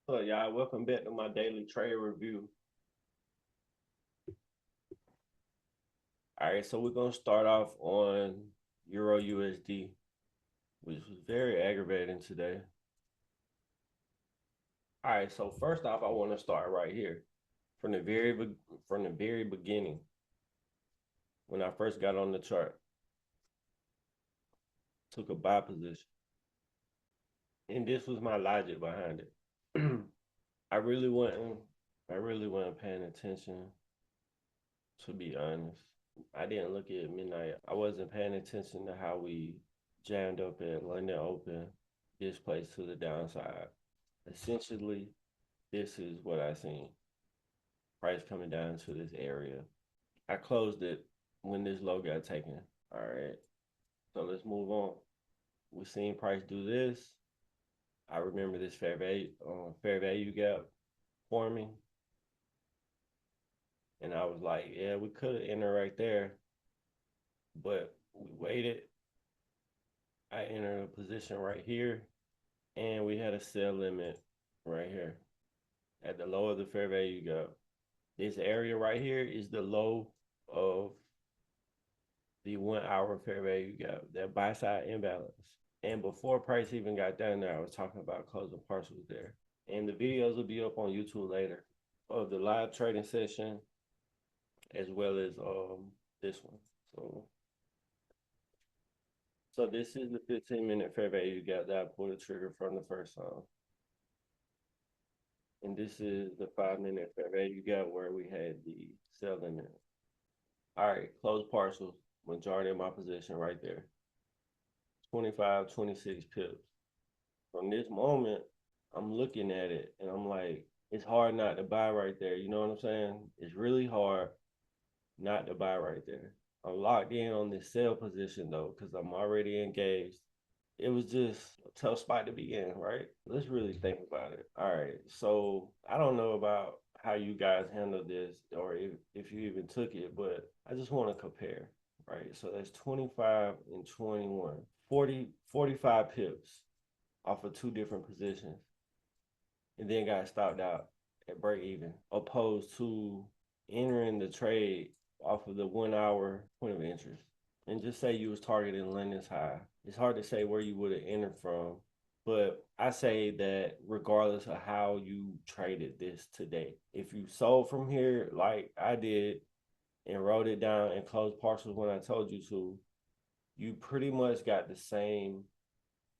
So y'all, welcome back to my daily trade review. All right, so we're gonna start off on Euro USD, which was very aggravating today. All right, so first off, I want to start right here from the very beginning when I first got on the chart, took a buy position, and this was my logic behind it. I really wasn't, I really wasn't paying attention, to be honest. I didn't look at midnight. I wasn't paying attention to how we jammed up at London Open, this place to the downside. Essentially, this is what I seen. Price coming down to this area. I closed it when this low got taken. All right. So let's move on. We seen price do this. I remember this fair value gap forming. And I was like, yeah, we could have entered right there, but we waited. I entered a position right here, and we had a sell limit right here at the low of the fair value gap. This area right here is the low of the 1 hour fair value gap, that buy side imbalance. And before price even got down there, I was talking about closing parcels there. And the videos will be up on YouTube later of the live trading session as well as this one. So this is the 15-minute fair value gap that I pulled the trigger from the first time. And this is the 5-minute fair value gap where we had the sell limit. All right, close parcels, majority of my position right there. 25, 26 pips. From this moment, I'm looking at it and I'm like, it's hard not to buy right there. You know what I'm saying? It's really hard not to buy right there. I'm locked in on this sell position though, because I'm already engaged. It was just a tough spot to be in, right? Let's really think about it. All right. So I don't know about how you guys handled this or if you even took it, but I just want to compare, right? So that's 25 and 21, 45 pips off of two different positions, and then got stopped out at break even, opposed to entering the trade off of the 1 hour point of interest. And just say you was targeting London's high. It's hard to say where you would have entered from, but I say that regardless of how you traded this today, if you sold from here like I did and wrote it down and closed parcels when I told you to, you pretty much got the same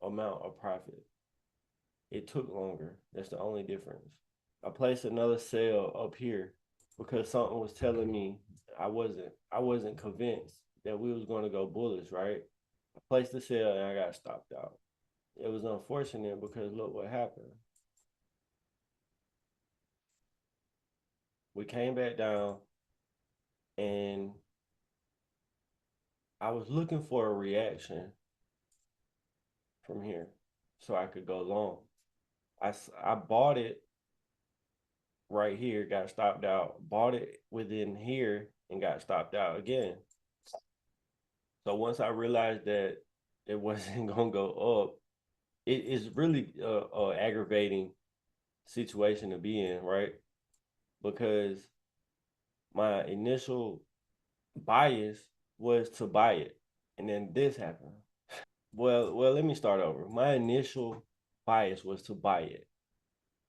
amount of profit. It took longer. That's the only difference. I placed another sale up here because something was telling me I wasn't convinced that we was going to go bullish, right? I placed the sale and I got stopped out. It was unfortunate because look what happened. We came back down and I was looking for a reaction from here so I could go long. I bought it right here, got stopped out. Bought it within here and got stopped out again. So once I realized that it wasn't gonna go up, it is really a aggravating situation to be in, right? Because my initial bias was to buy it, and then this happened. Well, let me start over. My initial bias was to buy it,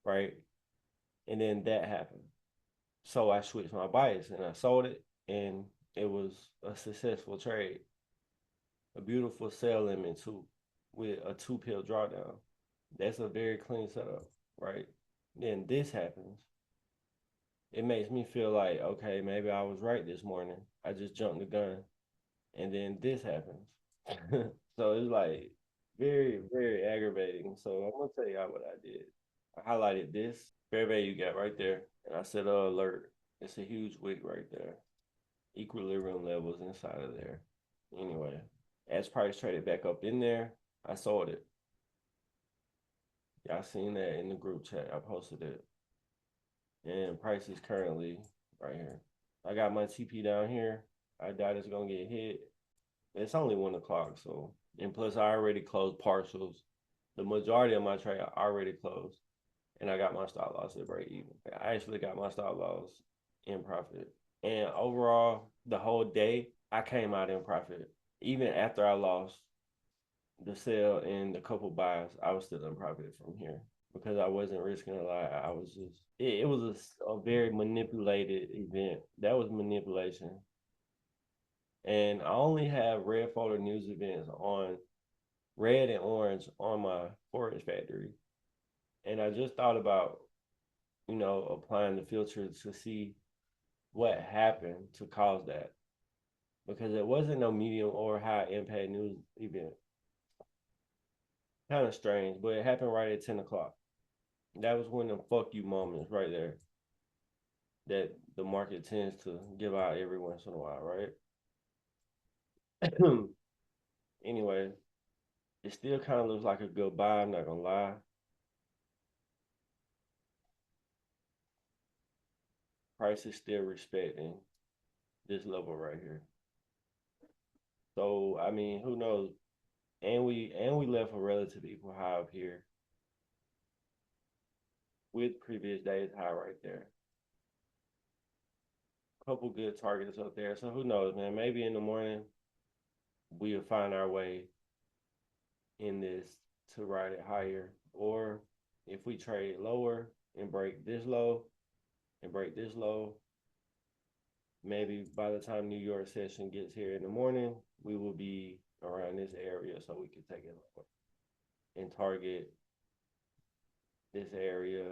right? And then that happened. So I switched my bias and I sold it, and it was a successful trade. A beautiful sell limit too, with a 2 pill drawdown. That's a very clean setup, right? Then this happens. It makes me feel like, okay, maybe I was right this morning. I just jumped the gun. And then this happens. So it's like very, very aggravating. So I'm gonna tell y'all what I did. I highlighted this fair value gap right there, and I set an alert. It's a huge wick right there. Equilibrium levels inside of there. Anyway, as price traded back up in there, I sold it. Y'all seen that in the group chat. I posted it. And price is currently right here. I got my TP down here. I doubt it's gonna get hit. It's only 1 o'clock, so, and plus I already closed partials. The majority of my trade I already closed and I got my stop loss at break even. I actually got my stop loss in profit. And overall, the whole day, I came out in profit. Even after I lost the sell and the couple buys, I was still in profit from here because I wasn't risking a lot. I was just, it was a very manipulated event. That was manipulation. And I only have red folder news events on red and orange on my Forex factory. And I just thought about, applying the filter to see what happened to cause that. Because it wasn't no medium or high impact news event. Kind of strange, but it happened right at 10 o'clock. That was one of them fuck you moments right there that the market tends to give out every once in a while, right? Anyway, it still kind of looks like a good buy, I'm not gonna lie. Price is still respecting this level right here. So I mean, who knows? And we left a relative equal high up here with previous day's high right there. Couple good targets up there. So who knows, man? Maybe in the morning we'll find our way in this to ride it higher. Or if we trade lower and break this low and break this low, maybe by the time New York session gets here in the morning, we will be around this area so we can take it lower and target this area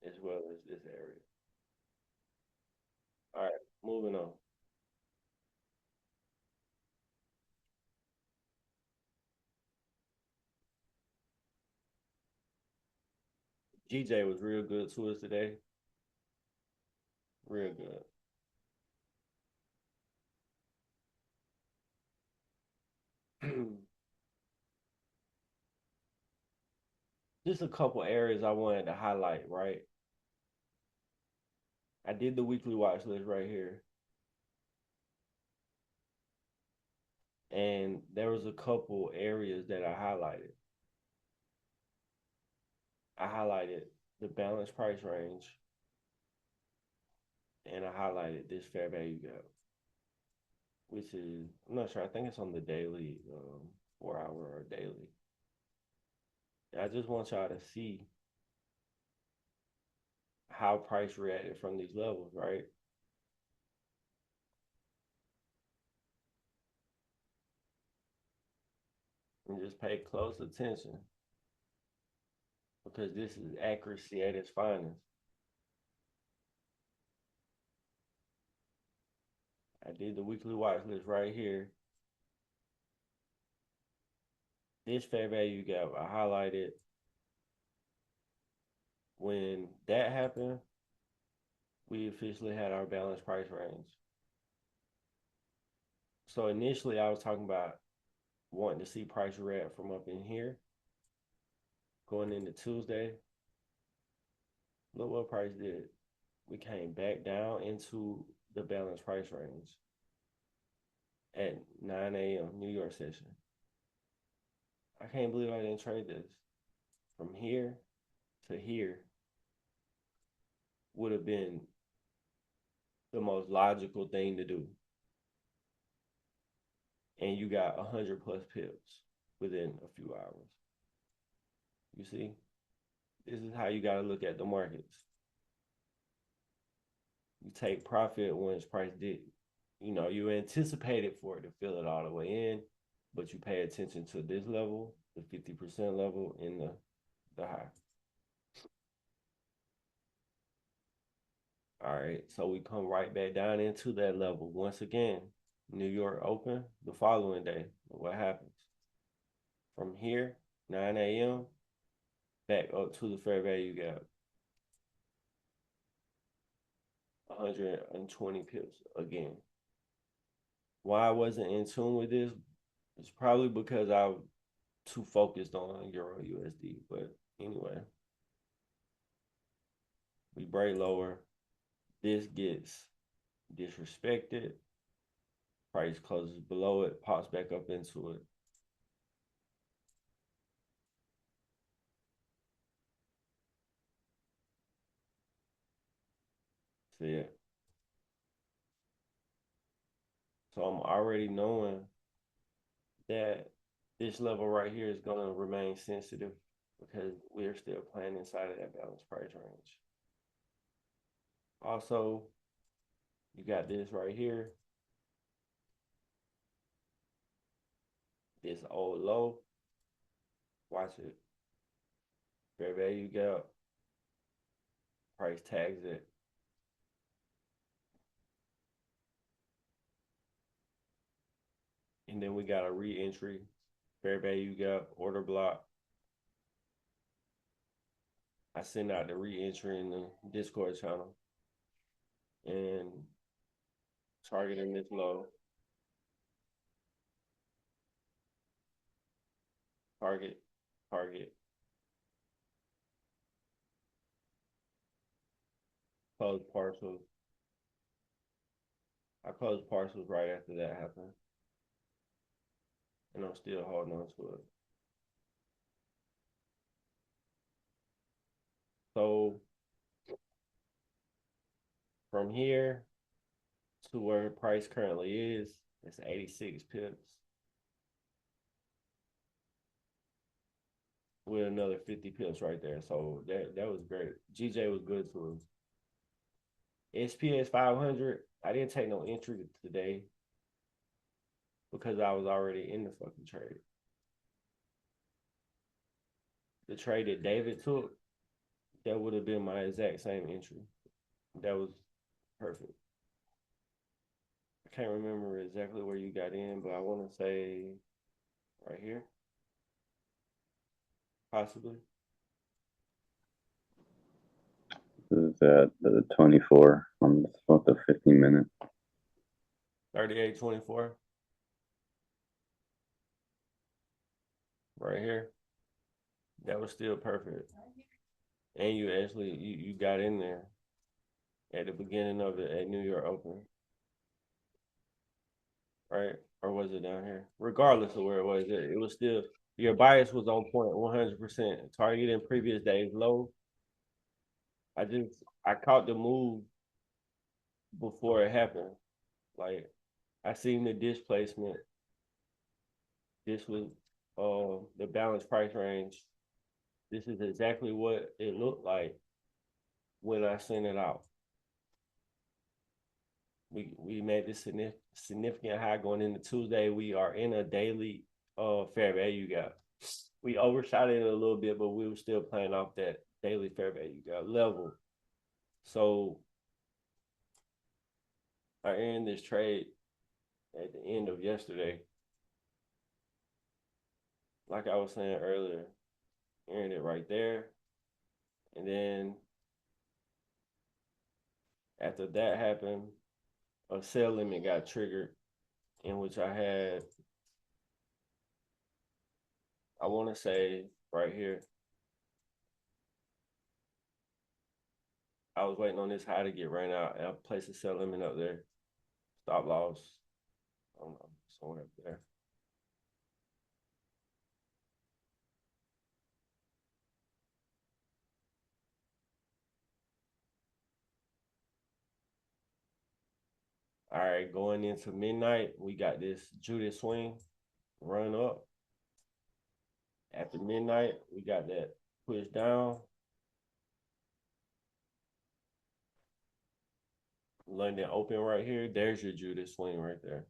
as well as this area. All right, moving on. GJ was real good to us today. Real good. Just a couple areas I wanted to highlight, right? I did the weekly watch list right here. And there was a couple areas that I highlighted. I highlighted the balanced price range and I highlighted this fair value gap, which is, I'm not sure, I think it's on the daily, 4 hour or daily. I just want y'all to see how price reacted from these levels, right? And just pay close attention because this is accuracy at its finest. I did the weekly watch list right here. This fair value gap, I highlighted when that happened, we officially had our balanced price range. So initially, I was talking about wanting to see price react from up in here going into Tuesday. Look what price did. We came back down into the balanced price range at 9 a.m. New York session. I can't believe I didn't trade this. From here to here would have been the most logical thing to do. And you got 100 plus pips within a few hours. You see, this is how you got to look at the markets. You take profit when its price did. You anticipated for it to fill it all the way in, but you pay attention to this level, the 50% level, and the high. All right, so we come right back down into that level. Once again, New York open the following day. What happens? From here, 9 a.m., back up to the fair value gap. 120 pips again. Why I wasn't in tune with this? It's probably because I was too focused on Euro USD. But anyway, we break lower. This gets disrespected. Price closes below it, pops back up into it. fed. So I'm already knowing that this level right here is going to remain sensitive because we're still playing inside of that balanced price range. Also, you got this right here, this old low. Watch it. Fair value gap. Price tags it. And then we got a re-entry. Fair value gap, order block. I send out the re-entry in the Discord channel. And targeting this low. Target. Close partials. I closed partials right after that happened. And I'm still holding on to it. So from here to where price currently is, it's 86 pips. With another 50 pips right there. So that was great. GJ was good to us. SPS 500, I didn't take no entry today because I was already in the fucking trade. The trade that David took, that would have been my exact same entry. That was perfect. I can't remember exactly where you got in, but I want to say right here, possibly. This is at the 24 on the 15-minute. 38.24. Right here. That was still perfect. And you actually you got in there at the beginning of it at New York Open. Right? Or was it down here? Regardless of where it was, it was still your bias was on point 100%. Target in previous days low. I caught the move before it happened. Like I seen the displacement. This was the balanced price range. This is exactly what it looked like when I sent it out. We made this significant high going into Tuesday. We are in a daily fair value gap. We overshot it a little bit, but we were still playing off that daily fair value gap level. So I ended this trade at the end of yesterday. Like I was saying earlier, ended it right there. And then after that happened, a sell limit got triggered in which I want to say right here, I was waiting on this high to get ran out, and I placed a sell limit up there. Stop loss. I don't know, somewhere up there. All right, going into midnight, we got this Judas swing run up. After midnight, we got that push down. London open right here. There's your Judas swing right there.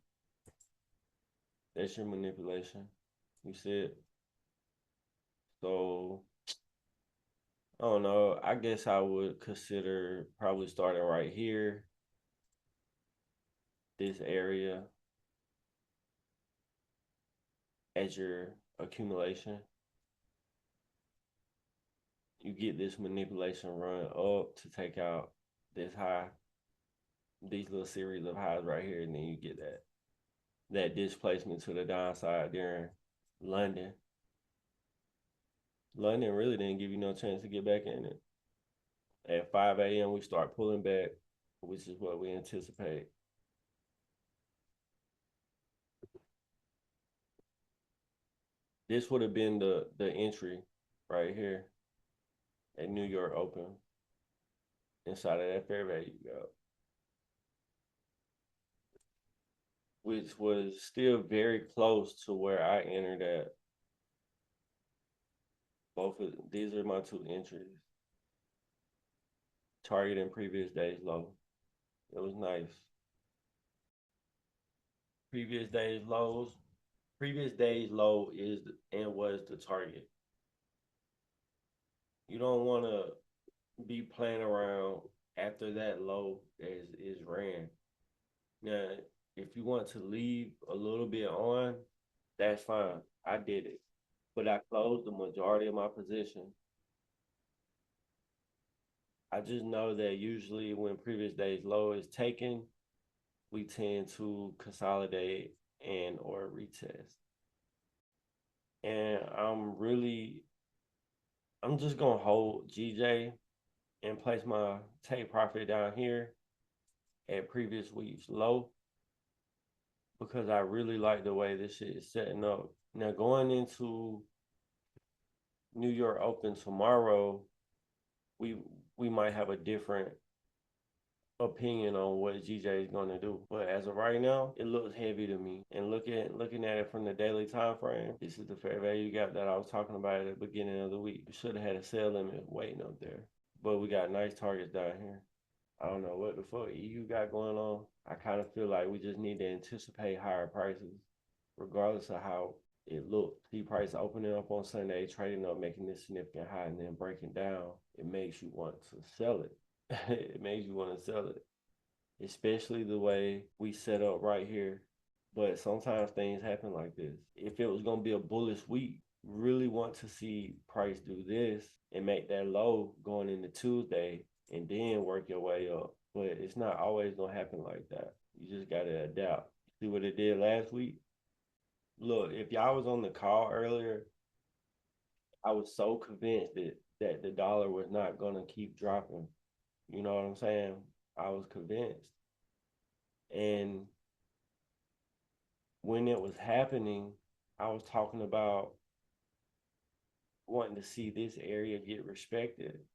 That's your manipulation. You see it? So, I don't know. I guess I would consider probably starting right here. This area as your accumulation. You get this manipulation run up to take out this high, these little series of highs right here, and then you get that displacement to the downside during London. London really didn't give you no chance to get back in it. At 5 a.m., we start pulling back, which is what we anticipate. This would have been the entry right here at New York Open inside of that fair value gap. which was still very close to where I entered at. Both of these are my two entries. Target in previous days low. It was nice. Previous days lows. Previous days low is and was the target. You don't want to be playing around after that low is ran. Now, if you want to leave a little bit on, that's fine. I did it. But I closed the majority of my position. I just know that usually when previous days low is taken, we tend to consolidate and or retest. And I'm just gonna hold GJ and place my take profit down here at previous week's low because I really like the way this shit is setting up. Now going into New York Open tomorrow, we we might have a different opinion on what GJ is going to do. But as of right now, it looks heavy to me. And looking at it from the daily time frame, this is the fair value gap that I was talking about at the beginning of the week. We should have had a sell limit waiting up there. But we got nice targets down here. I don't know what the fuck EU got going on. I kind of feel like we just need to anticipate higher prices, regardless of how it looked. See price opening up on Sunday, trading up, making this significant high, and then breaking down. It makes you want to sell it. It makes you want to sell it, especially the way we set up right here. But sometimes things happen like this. If it was gonna be a bullish week, really want to see price do this and make that low going into Tuesday and then work your way up. But it's not always gonna happen like that. You just gotta adapt. See what it did last week? Look, if y'all was on the call earlier, I was so convinced that the dollar was not gonna keep dropping. You know what I'm saying? I was convinced. And when it was happening, I was talking about wanting to see this area get respected.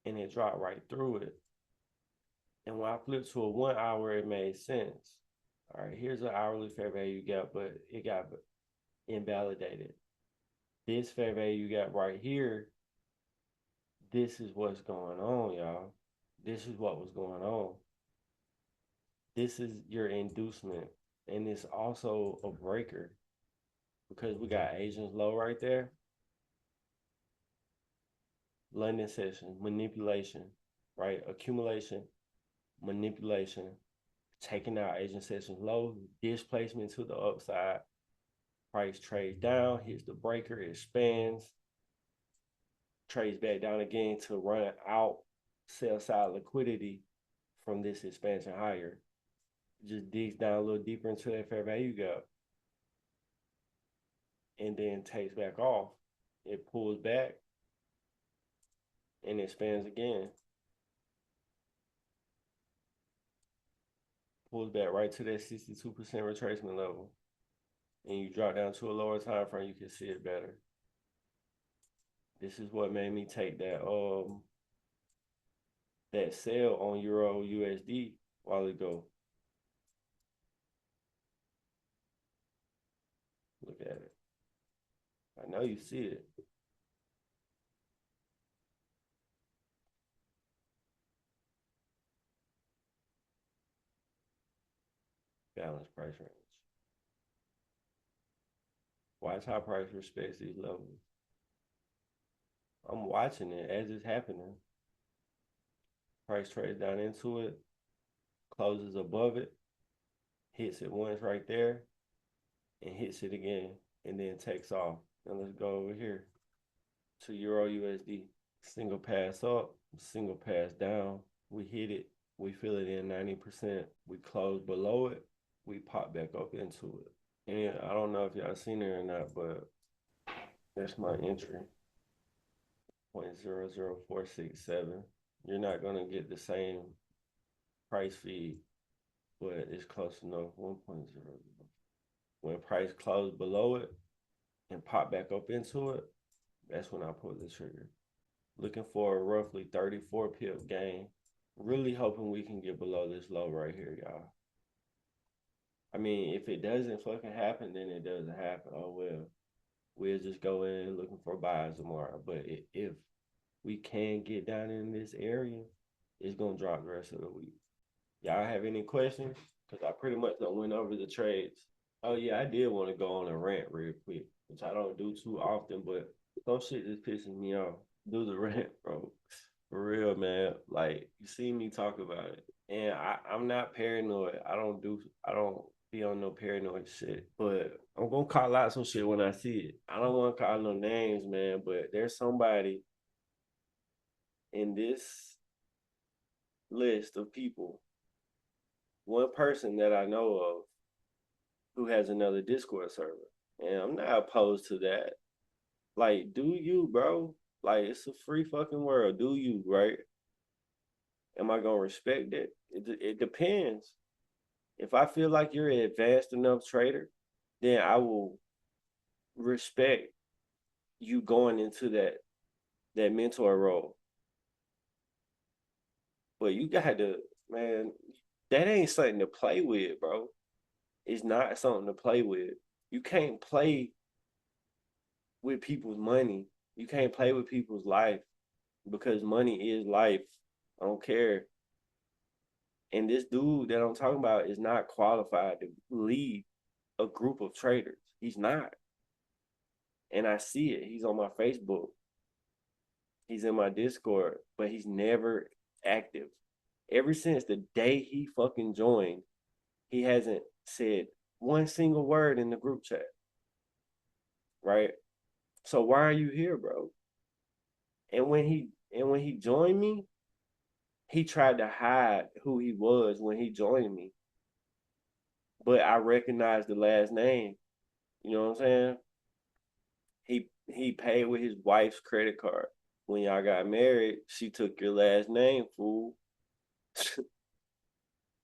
And it dropped right through it. And when I flipped to a 1 hour, it made sense. All right, here's an hourly fair value gap, but it got invalidated. This fair value gap right here, this is what's going on, y'all. This is what was going on. This is your inducement. And it's also a breaker because we got Asians low right there. London session, manipulation, right? Accumulation, manipulation, taking out Asian sessions low, displacement to the upside, price trades down, hits the breaker, expands, trades back down again to run out sell side liquidity from this expansion higher. Just digs down a little deeper into that fair value gap and then takes back off. It pulls back and expands again. Pulls back right to that 62% retracement level. And you drop down to a lower time frame, you can see it better. This is what made me take that sell on Euro USD a while ago. Look at it. I know you see it. Balanced price range. Watch how price respects these levels. I'm watching it as it's happening. Price trades down into it, closes above it, hits it once right there, and hits it again, and then takes off. Now let's go over here to Euro USD. Single pass up, single pass down. We hit it. We fill it in 90%. We close below it. We pop back up into it. And I don't know if y'all seen it or not, but that's my entry. 0.00467. You're not gonna get the same price feed, but it's close enough. 1.0. When price closed below it and pop back up into it, that's when I pull the trigger. Looking for a roughly 34 pip gain. Really hoping we can get below this low right here, y'all. I mean, if it doesn't fucking happen, then it doesn't happen. Oh well, we'll just go in looking for buys tomorrow. But if we can get down in this area, it's gonna drop the rest of the week. Y'all have any questions? Because I pretty much done went over the trades. Oh yeah, I did want to go on a rant real quick, which I don't do too often, but some shit just pisses me off. Do the rant, bro. For real, man. Like you see me talk about it. And I'm not paranoid. I don't be on no paranoid shit. But I'm gonna call out some shit when I see it. I don't wanna call no names, man, but there's somebody in this list of people, one person that I know of who has another Discord server. And I'm not opposed to that. Like, do you, bro? Like, it's a free fucking world. Do you, right? Am I gonna respect it? It depends. If I feel like you're an advanced enough trader, then I will respect you going into that mentor role. But you got to, man, that ain't something to play with, bro. It's not something to play with. You can't play with people's money. You can't play with people's life because money is life. I don't care. And this dude that I'm talking about is not qualified to lead a group of traders. He's not. And I see it. He's on my Facebook. He's in my Discord, but he's never active. Ever since the day he fucking joined, he hasn't said one single word in the group chat. Right? So why are you here, bro? And when he joined me, he tried to hide who he was when he joined me. But I recognized the last name. You know what I'm saying? He paid with his wife's credit card. When y'all got married, she took your last name, fool.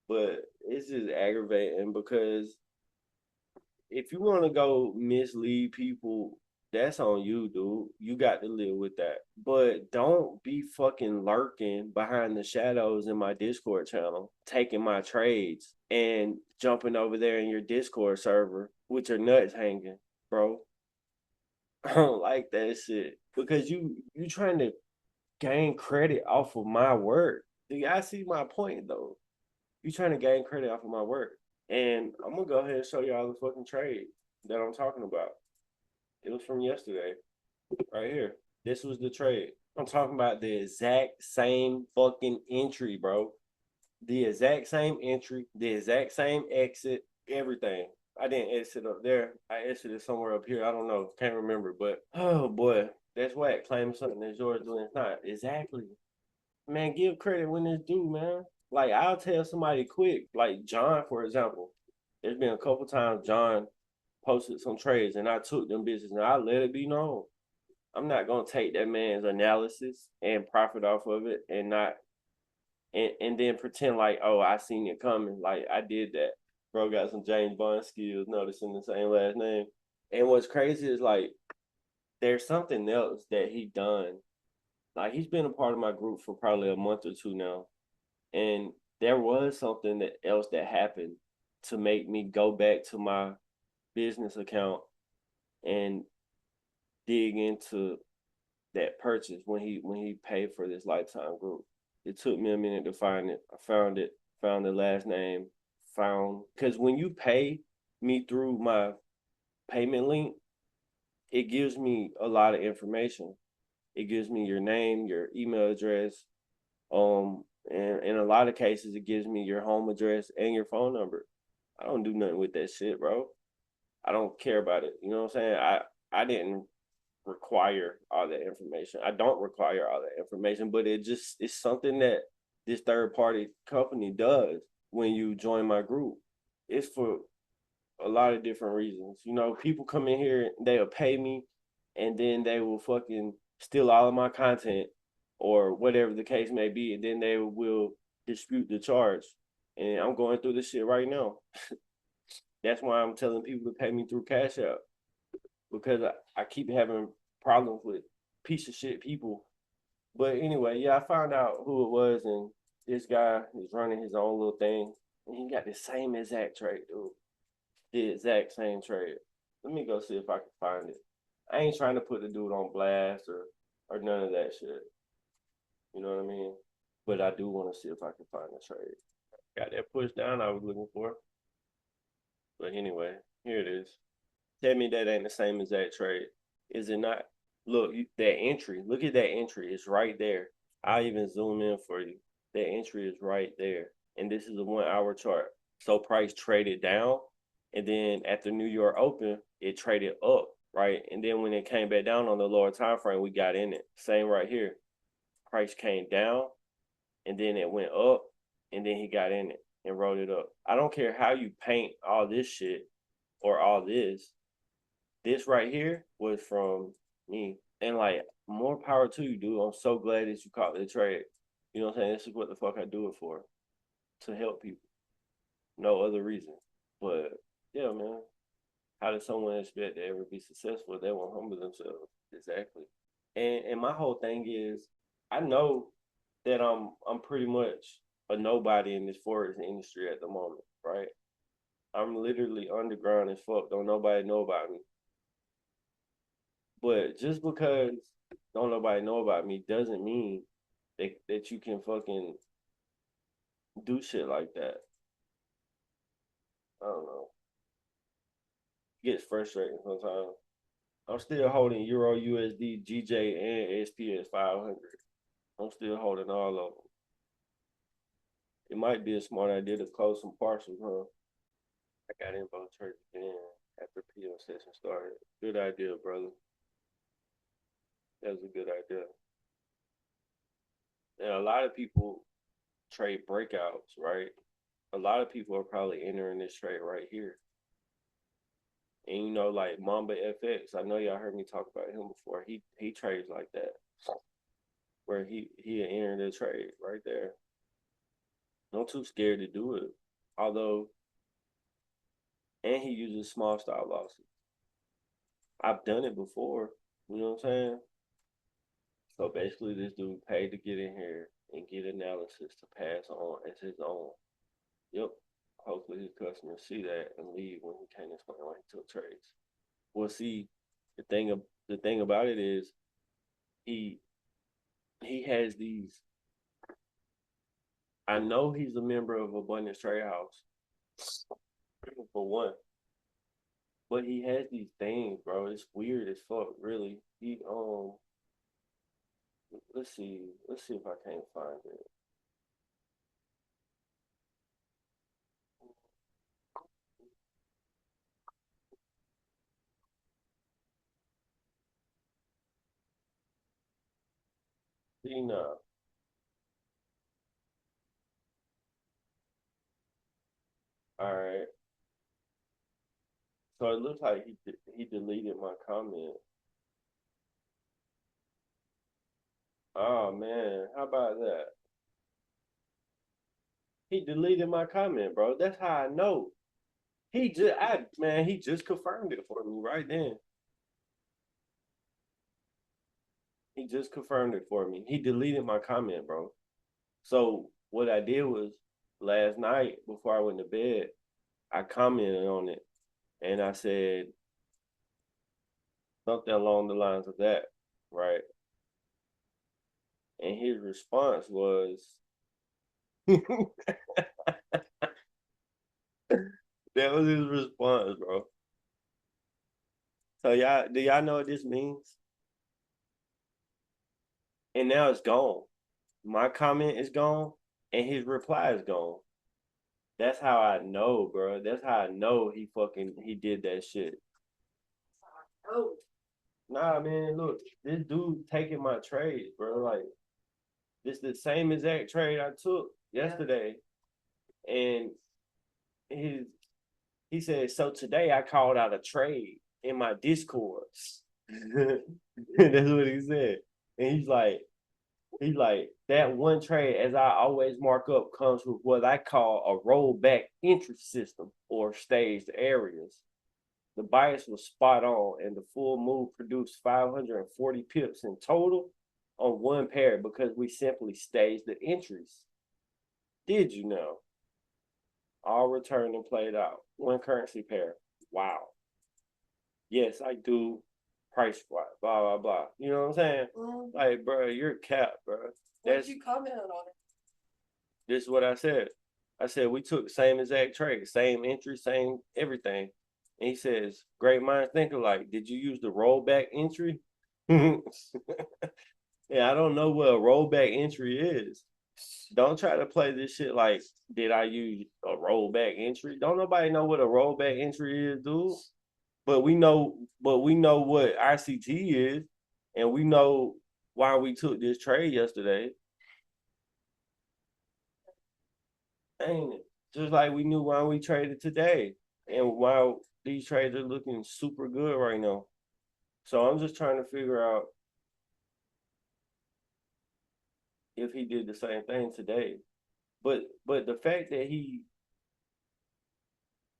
But it's just aggravating because if you want to go mislead people, that's on you, dude. You got to live with that. But don't be fucking lurking behind the shadows in my Discord channel, taking my trades and jumping over there in your Discord server with your nuts hanging, bro. I don't like that shit because you trying to gain credit off of my work. Do y'all see my point though? You trying to gain credit off of my work. And I'm gonna go ahead and show y'all the fucking trade that I'm talking about. It was from yesterday, right here. This was the trade. I'm talking about the exact same fucking entry, bro. The exact same entry, the exact same exit, everything. I didn't exit up there. I exited somewhere up here. I don't know. Can't remember. But oh boy, that's whack. Claiming something that's yours when it's not. Exactly. Man, give credit when it's due, man. Like I'll tell somebody quick, like John, for example. There's been a couple times John posted some trades and I took them business and I let it be known. I'm not gonna take that man's analysis and profit off of it and not and then pretend like, oh, I seen it coming. Like I did that. Bro got some James Bond skills, noticing the same last name. And what's crazy is like there's something else that he done. Like he's been a part of my group for probably a month or two now. And there was something else that happened to make me go back to my business account and dig into that purchase when he paid for this lifetime group. It took me a minute to find it. I found it, found the last name, found because when you pay me through my payment link, it gives me a lot of information. It gives me your name, your email address, and in a lot of cases, it gives me your home address and your phone number. I don't do nothing with that shit, bro. I don't care about it. You know what I'm saying? I didn't require all that information. I don't require all that information, but it's something that this third party company does when you join my group. It's for a lot of different reasons. You know, people come in here, they'll pay me, and then they will fucking steal all of my content or whatever the case may be, and then they will dispute the charge. And I'm going through this shit right now. That's why I'm telling people to pay me through Cash App because I keep having problems with piece of shit people. But anyway, yeah, I found out who it was, and this guy is running his own little thing, and he got the same exact trade, dude. the exact same trade. Let me go see if I can find it. I ain't trying to put the dude on blast or none of that shit. You know what I mean? But I do want to see if I can find the trade. Got that push down I was looking for. But anyway, here it is. Tell me that ain't the same exact trade. Is it not? Look, that entry. Look at that entry. It's right there. I'll even zoom in for you. That entry is right there. And this is a 1 hour chart. So price traded down. And then at the New York Open, it traded up, right? And then when it came back down on the lower time frame, we got in it. Same right here. Price came down and then it went up and then he got in it and wrote it up. I don't care how you paint all this shit or all this. This right here was from me. And like, more power to you, dude. I'm so glad that you caught the trade. You know what I'm saying? This is what the fuck I do it for. To help people. No other reason. But yeah, man. How does someone expect to ever be successful if they won't humble themselves? Exactly. And my whole thing is, I know that I'm pretty much a nobody in this Forex industry at the moment, right? I'm literally underground as fuck. Don't nobody know about me. But just because don't nobody know about me doesn't mean that you can fucking do shit like that. I don't know. It gets frustrating sometimes. I'm still holding Euro USD, GJ, and SPS 500. I'm still holding all of them. It might be a smart idea to close some parcels, huh? I got in both trades again after PM session started. Good idea, brother. That was a good idea. And a lot of people trade breakouts, right? A lot of people are probably entering this trade right here. And you know, like Mamba FX, I know y'all heard me talk about him before. He trades like that, where he entered the trade right there. I'm too scared to do it. Although, and he uses small stop losses. I've done it before. You know what I'm saying? So basically, this dude paid to get in here and get analysis to pass on as his own. Yep. Hopefully, his customers see that and leave when he can't explain why he took trades. Well, see, the thing about it is he he has these. I know he's a member of Abundance Trade House for one, but he has these things, bro. It's weird as fuck, really. Let's see if I can't find it. See now. All right. So it looks like he deleted my comment. Oh man, how about that? He deleted my comment, bro. That's how I know. He just confirmed it for me right then. He just confirmed it for me. He deleted my comment, bro. So what I did was last night before I went to bed, I commented on it and I said something along the lines of that, right? And his response was that was his response, bro. So do y'all know what this means? And now it's gone. My comment is gone and his reply is gone. That's how I know, bro. That's how I know he did that shit. Oh. Nah, man, look, this dude taking my trade, bro. Like, this the same exact trade I took yesterday. And his he said, so today I called out a trade in my Discord. That's what he said. And he's like, that one trade, as I always mark up, comes with what I call a rollback entry system or staged areas. The bias was spot on, and the full move produced 540 pips in total on one pair because we simply staged the entries. Did you know? all returned and played out. One currency pair. Wow. Yes, I do price squat, blah, blah, blah. You know what I'm saying? Like, bro, you're cap, bro. What you commented on it? This is what I said. I said, we took the same exact trade, same entry, same everything. And he says, great minds think alike. Did you use the rollback entry? Yeah, I don't know what a rollback entry is. Don't try to play this shit like, did I use a rollback entry? Don't nobody know what a rollback entry is, dude. But we know what ICT is, and we know why we took this trade yesterday. Ain't it? Just like we knew why we traded today and why these trades are looking super good right now. So I'm just trying to figure out if he did the same thing today. But the fact that he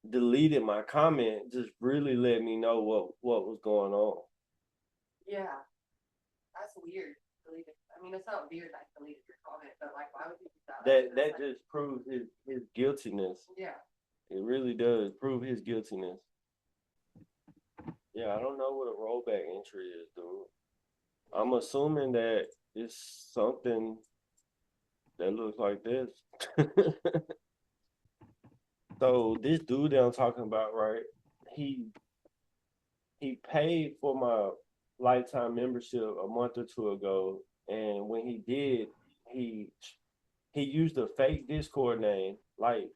deleted my comment just really let me know what was going on. Yeah, that's weird. Deleted. I mean, it's not weird that I deleted your comment, but like, why would you do that? That just proves his guiltiness. Yeah. It really does prove his guiltiness. Yeah, I don't know what a rollback entry is, dude. I'm assuming that it's something that looks like this. So this dude that I'm talking about, right? He paid for my lifetime membership a month or two ago, and when he did, he used a fake Discord name. Like,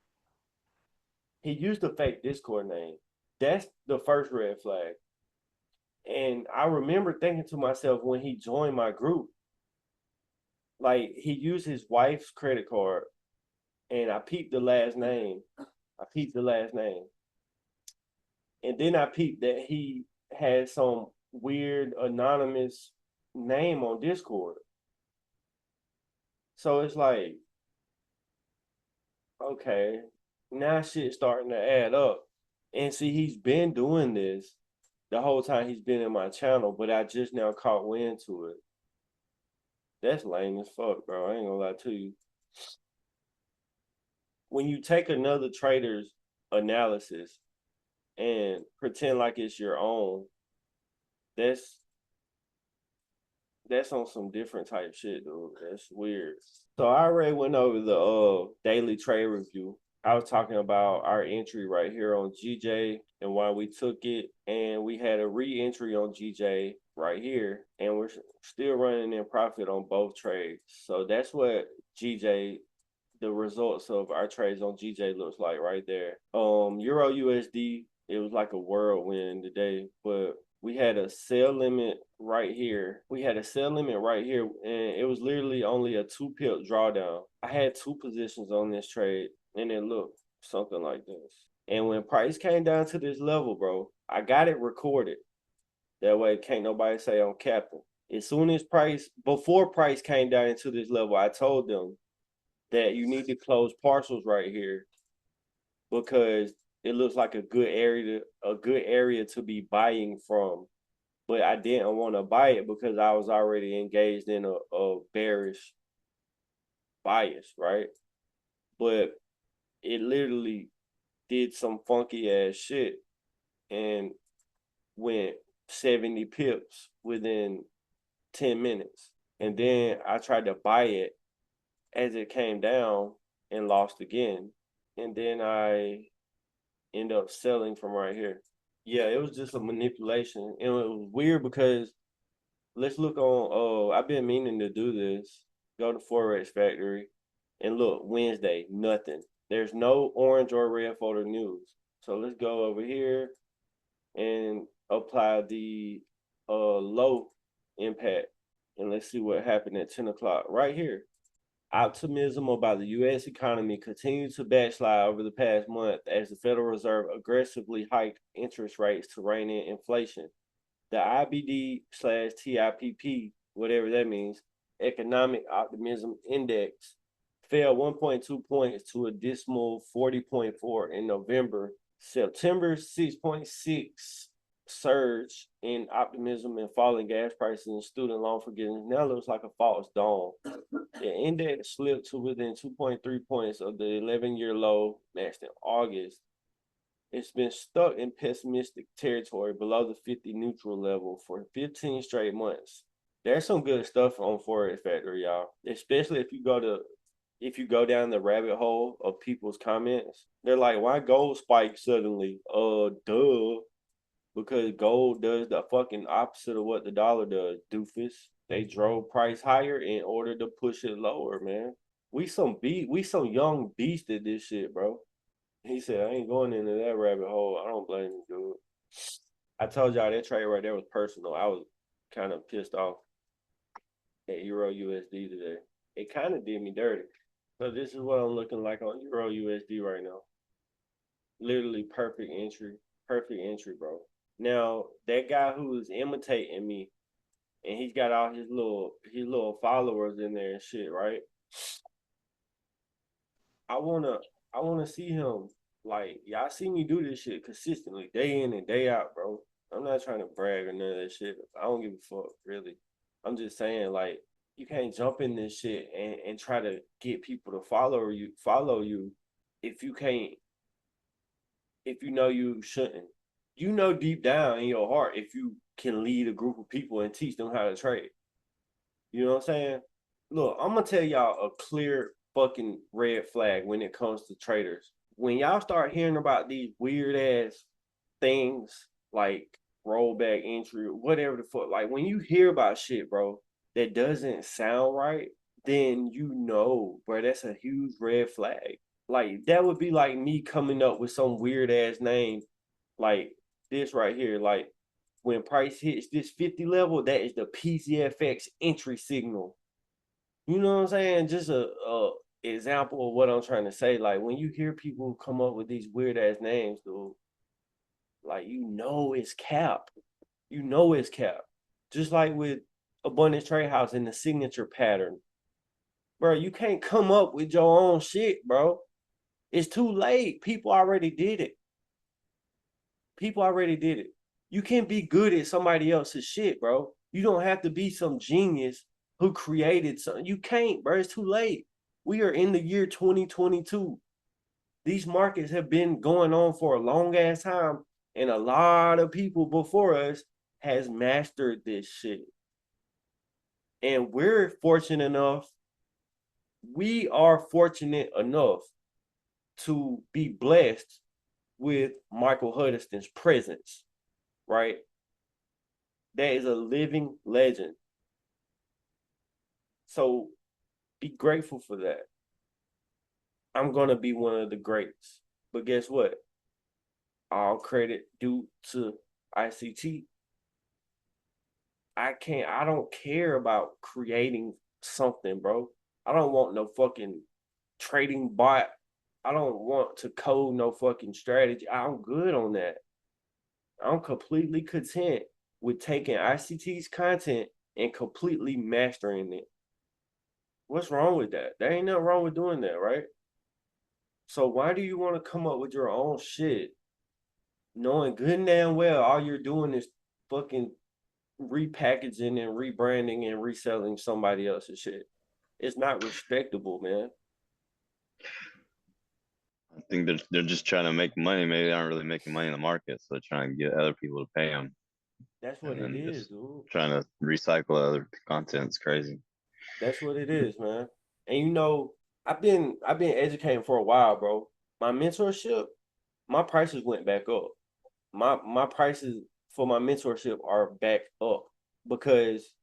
he used a fake Discord name. That's the first red flag. And I remember thinking to myself when he joined my group, like, he used his wife's credit card, and I peeped the last name. And then I peeped that he had some weird anonymous name on Discord. So it's like, okay, now shit's starting to add up. And see, he's been doing this the whole time he's been in my channel, but I just now caught wind to it. That's lame as fuck, bro. I ain't gonna lie to you. When you take another trader's analysis and pretend like it's your own, that's on some different type shit, dude. That's weird. So I already went over the daily trade review. I was talking about our entry right here on GJ and why we took it, and we had a re-entry on GJ right here, and we're still running in profit on both trades. So that's what GJ, the results of our trades on GJ looks like right there. Euro USD, it was like a whirlwind today, but we had a sell limit right here. And it was literally only a 2-pip drawdown. I had 2 positions on this trade, and it looked something like this. And when price came down to this level, bro, I got it recorded. That way, can't nobody say I'm capping. As soon as before price came down into this level, I told them that you need to close parcels right here because it looks like a good area to be buying from. But I didn't want to buy it because I was already engaged in a bearish bias, right? But it literally did some funky ass shit and went 70 pips within 10 minutes. And then I tried to buy it as it came down and lost again. And then I end up selling from right here. Yeah, it was just a manipulation. And it was weird because let's look on, I've been meaning to do this. Go to Forex Factory and look, Wednesday, nothing. There's no orange or red folder news. So let's go over here and apply the low impact. And let's see what happened at 10 o'clock right here. Optimism about the U.S. economy continued to backslide over the past month as the Federal Reserve aggressively hiked interest rates to rein in inflation. The IBD/TIPP, whatever that means, Economic Optimism Index, fell 1.2 points to a dismal 40.4 in November. September 6.6, surge in optimism and falling gas prices and student loan forgiveness now looks like a false dawn. The index slipped to within 2.3 points of the 11-year low matched in August. It's been stuck in pessimistic territory below the 50 neutral level for 15 straight months. There's some good stuff on Forex Factory, y'all. Especially if you go down the rabbit hole of people's comments. They're like, why gold spike suddenly? Duh. Because gold does the fucking opposite of what the dollar does, doofus. They drove price higher in order to push it lower, man. We some young beast at this shit, bro. He said, I ain't going into that rabbit hole. I don't blame you, dude. I told y'all that trade right there was personal. I was kind of pissed off at Euro USD today. It kind of did me dirty. So this is what I'm looking like on Euro USD right now. Literally perfect entry, bro. Now, that guy who is imitating me, and he's got all his little followers in there and shit, right? I wanna see him. Like, y'all see me do this shit consistently, day in and day out, bro. I'm not trying to brag or none of that shit. I don't give a fuck, really. I'm just saying, like, you can't jump in this shit and try to get people to follow you if you can't, if you know you shouldn't. You know deep down in your heart if you can lead a group of people and teach them how to trade. You know what I'm saying? Look, I'm gonna tell y'all a clear fucking red flag when it comes to traders. When y'all start hearing about these weird ass things like rollback entry, whatever the fuck, like when you hear about shit, bro, that doesn't sound right, then you know, bro, that's a huge red flag. Like that would be like me coming up with some weird ass name like this right here. Like when price hits this 50 level, that is the PeezyFX's entry signal. You know what I'm saying? Just a example of what I'm trying to say. Like when you hear people come up with these weird ass names, dude, like you know it's cap. You know it's cap. Just like with Abundance Trade House and the signature pattern. Bro, you can't come up with your own shit, bro. It's too late. People already did it. People already did it. You can't be good at somebody else's shit, bro. You don't have to be some genius who created something. You can't, bro. It's too late. We are in the year 2022. These markets have been going on for a long ass time, and a lot of people before us has mastered this shit. And we are fortunate enough to be blessed with Michael Huddiston's presence, right? That is a living legend. So be grateful for that. I'm going to be one of the greats. But guess what? All credit due to ICT. I don't care about creating something, bro. I don't want no fucking trading bot. I don't want to code no fucking strategy. I'm good on that. I'm completely content with taking ICT's content and completely mastering it. What's wrong with that? There ain't nothing wrong with doing that, right? So why do you want to come up with your own shit, knowing good and damn well all you're doing is fucking repackaging and rebranding and reselling somebody else's shit? It's not respectable, man. I think they're just trying to make money. Maybe they aren't really making money in the market, so they're trying to get other people to pay them. That's what it is, dude. Trying to recycle other content. It's crazy. That's what it is, man. And you know, I've been educating for a while, bro. My mentorship, my prices went back up. My prices for my mentorship are back up because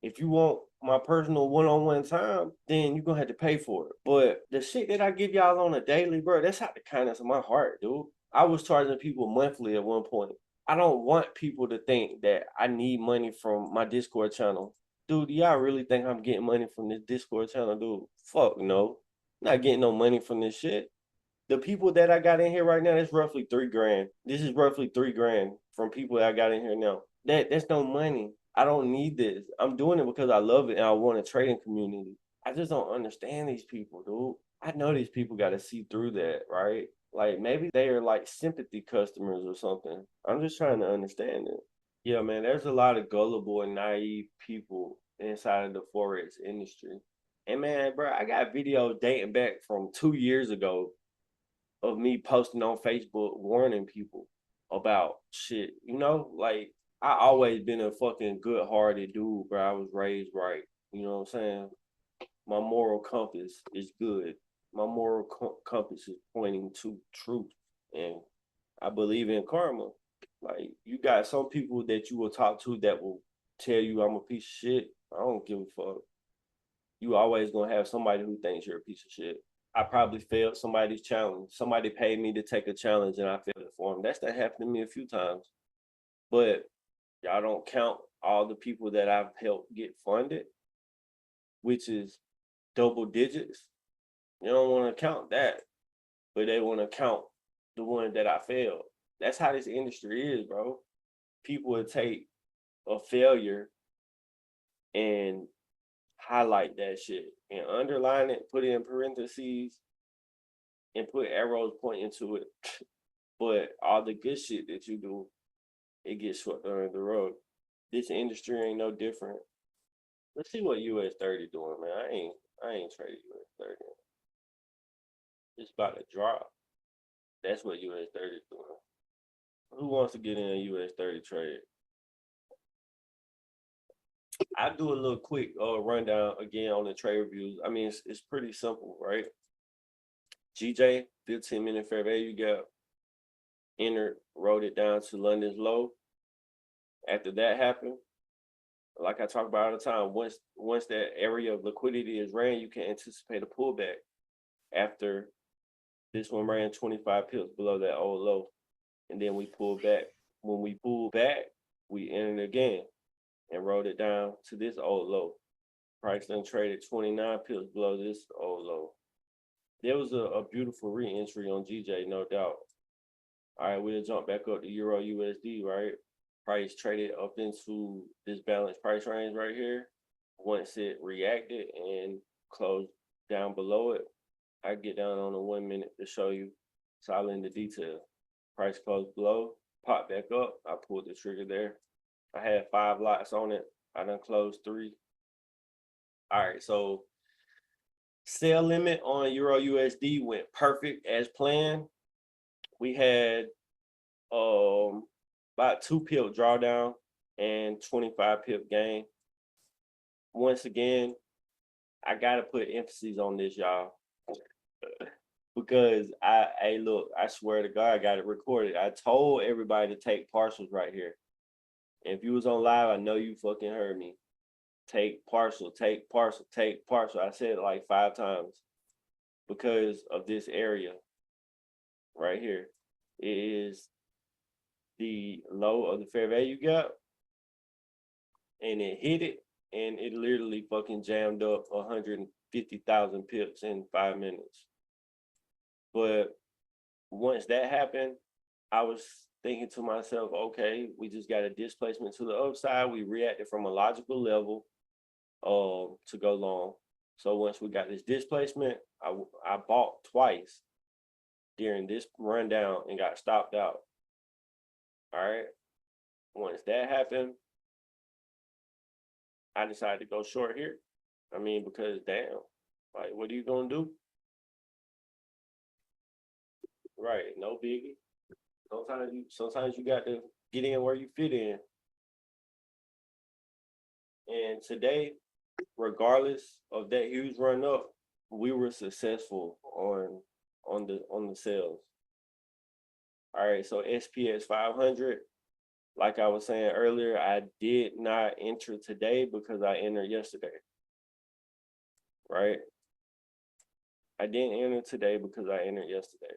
if you want my personal one-on-one time, then you're gonna have to pay for it. But the shit that I give y'all on a daily, bro, that's out the kindness of my heart, dude. I was charging people monthly at one point. I don't want people to think that I need money from my Discord channel. Dude, do y'all really think I'm getting money from this Discord channel, dude? Fuck no. I'm not getting no money from this shit. The people that I got in here right now, that's roughly $3,000. This is roughly $3,000 from people that I got in here now. That's no money. I don't need this. I'm doing it because I love it and I want a trading community. I just don't understand these people, dude. I know these people got to see through that, right? Like maybe they are like sympathy customers or something. I'm just trying to understand it. Yeah, man, there's a lot of gullible and naive people inside of the Forex industry. And man, bro, I got videos dating back from 2 years ago of me posting on Facebook warning people about shit. You know, like I always been a fucking good hearted dude, bro. I was raised right. You know what I'm saying? My moral compass is good. My moral compass is pointing to truth. And I believe in karma. Like you got some people that you will talk to that will tell you I'm a piece of shit. I don't give a fuck. You always gonna have somebody who thinks you're a piece of shit. I probably failed somebody's challenge. Somebody paid me to take a challenge and I failed it for them. That's that happened to me a few times. But y'all don't count all the people that I've helped get funded, which is double digits. You don't want to count that, but they want to count the one that I failed. That's how this industry is, bro. People would take a failure and highlight that shit and underline it, put it in parentheses, and put arrows pointing to it. But all the good shit that you do, it gets swept under the rug. This industry ain't no different. Let's see what US 30 doing, man. I ain't trading US 30. It's about to drop. That's what US 30 is doing. Who wants to get in a US 30 trade? I do a little quick rundown again on the trade reviews. I mean, it's pretty simple, right? GJ, 15-minute fair value gap, entered, wrote it down to London's low. After that happened, like I talk about all the time, once that area of liquidity is ran, you can anticipate a pullback. After this one ran 25 pips below that old low, and then we pulled back. When we pulled back, we entered again and wrote it down to this old low. Price then traded 29 pips below this old low. There was a beautiful re-entry on GJ, no doubt. All right, we'll jump back up to Euro USD, right? Price traded up into this balanced price range right here. Once it reacted and closed down below it, I get down on the 1 minute to show you. It's all in the detail. Price closed below, popped back up. I pulled the trigger there. I had 5 lots on it. I done closed 3. All right, so sell limit on Euro USD went perfect as planned. We had about 2 pip drawdown and 25 pip gain. Once again, I gotta put emphasis on this, y'all, because hey, look, I swear to God, I got it recorded. I told everybody to take partials right here. If you was on live, I know you fucking heard me. Take partial, take partial, take partial. I said it like 5 times because of this area right here. It is the low of the fair value gap, and it hit it, and it literally fucking jammed up 150,000 pips in 5 minutes. But once that happened, I was thinking to myself, okay, we just got a displacement to the upside. We reacted from a logical level to go long. So once we got this displacement, I bought twice during this rundown and got stopped out. All right. Once that happened, I decided to go short here. I mean, because damn, like, what are you gonna do? Right, no biggie. Sometimes you got to get in where you fit in. And today, regardless of that huge run up, we were successful on the sales. All right, so SPX 500, like I was saying earlier, I did not enter today because I entered yesterday. Right? I didn't enter today because I entered yesterday.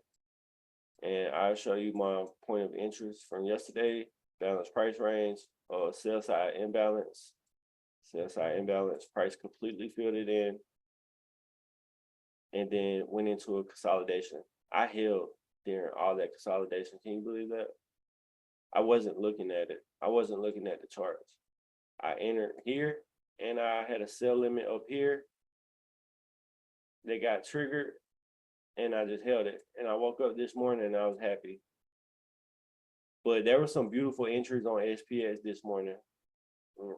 And I'll show you my point of interest from yesterday. Balanced price range, sell side imbalance. Sell side imbalance, price completely filled it in. And then went into a consolidation. I held during all that consolidation. Can you believe that? I wasn't looking at it. I wasn't looking at the charts. I entered here and I had a sell limit up here. They got triggered and I just held it. And I woke up this morning and I was happy. But there were some beautiful entries on SPX this morning.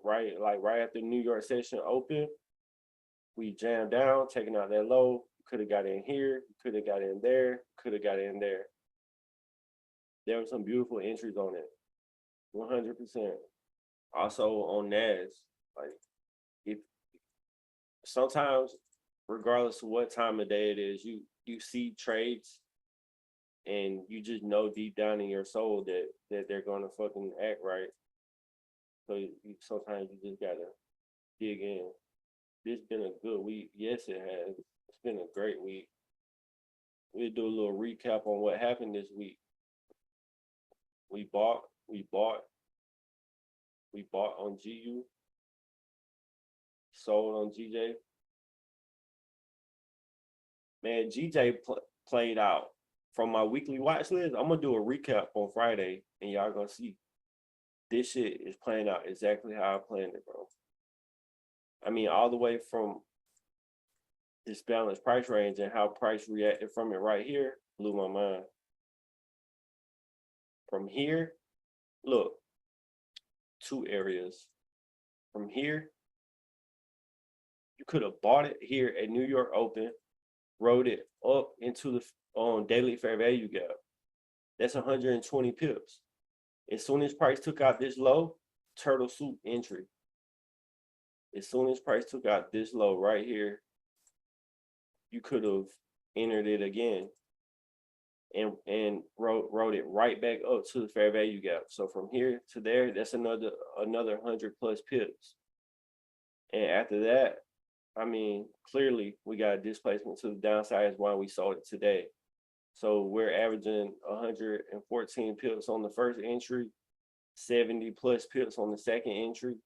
Right, like right after New York session open, we jammed down, taking out that low. Could have got in here, could have got in there, could have got in there. There were some beautiful entries on it, 100%. Also on NAS, like if sometimes, regardless of what time of day it is, you see trades and you just know deep down in your soul that they're gonna fucking act right. So sometimes you just gotta dig in. This been a good week. Yes, it has. It's been a great week. We'll do a little recap on what happened this week. We bought on GU, sold on GJ. Man, GJ played out. From my weekly watch list, I'm gonna do a recap on Friday, and y'all gonna see this shit is playing out exactly how I planned it, bro. I mean, all the way from this balanced price range and how price reacted from it right here blew my mind. From here, look, two areas. From here, you could have bought it here at New York Open, rode it up into the daily fair value gap. That's 120 pips. As soon as price took out this low, turtle soup entry. As soon as price took out this low right here, you could have entered it again and rode it right back up to the fair value gap. So from here to there, that's another 100 plus pips. And after that, I mean, clearly we got a displacement to the downside is why we sold it today. So we're averaging 114 pips on the first entry, 70 plus pips on the second entry.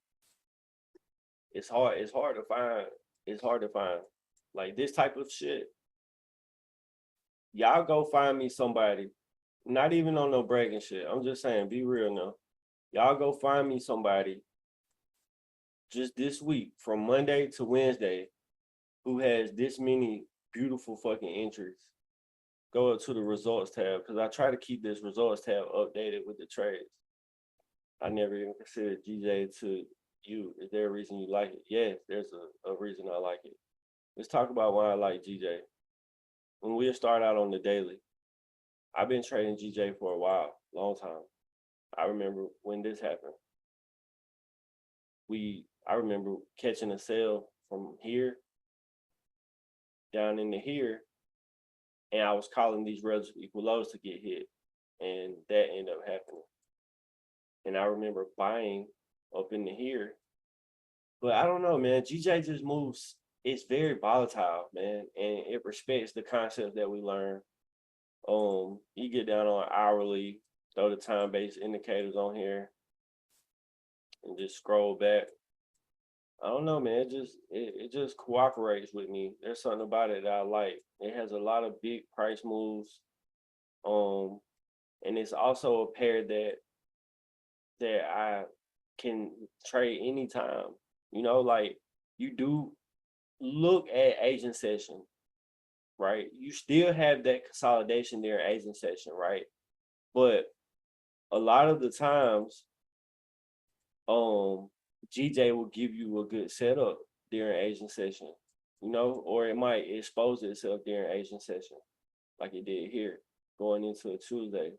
It's hard to find. It's hard to find. Like this type of shit. Y'all go find me somebody, not even on no bragging shit. I'm just saying, be real now. Y'all go find me somebody just this week from Monday to Wednesday who has this many beautiful fucking entries. Go up to the results tab because I try to keep this results tab updated with the trades. I never even considered GJ to you. Is there a reason you like it? Yes, there's a reason I like it. Let's talk about why I like GJ. When we start out on the daily, I've been trading GJ for a while, long time. I remember when this happened. I remember catching a sale from here down into here, and I was calling these relative equal lows to get hit, and that ended up happening. And I remember buying up into here, but I don't know, man. GJ just moves. It's very volatile, man, and it respects the concepts that we learn. You get down on hourly, throw the time-based indicators on here, and just scroll back. I don't know, man. It just cooperates with me. There's something about it that I like. It has a lot of big price moves, and it's also a pair that I can trade anytime. You know, like you do look at Asian session, right? You still have that consolidation there in Asian session, right? But a lot of the times, GJ will give you a good setup during Asian session, you know, or it might expose itself during Asian session, like it did here, going into a Tuesday.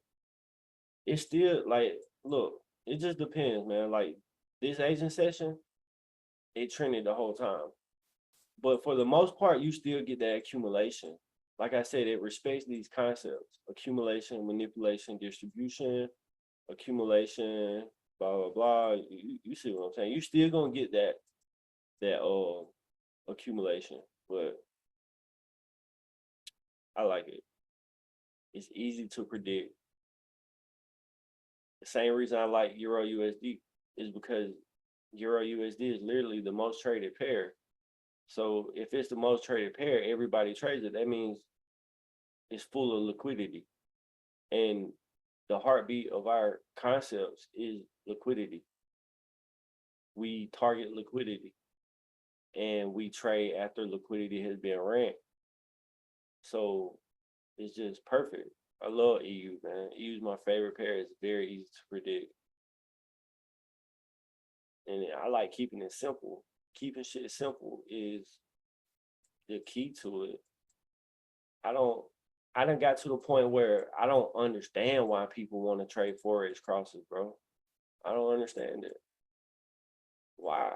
It's still like, look, it just depends, man. Like this Asian session, it trended the whole time. But for the most part, you still get that accumulation. Like I said, it respects these concepts: accumulation, manipulation, distribution, accumulation, blah blah blah. You see what I'm saying? You still gonna get that accumulation, but I like it. It's easy to predict. The same reason I like Euro USD is because Euro USD is literally the most traded pair. So if it's the most traded pair, everybody trades it. That means it's full of liquidity. And the heartbeat of our concepts is liquidity. We target liquidity and we trade after liquidity has been ran. So It's just perfect. I love EU, man. EU is my favorite pair. It's very easy to predict. And I like keeping it simple. Keeping shit simple is the key to it. I done got to the point where I don't understand why people want to trade Forex crosses, bro. I don't understand it. Why?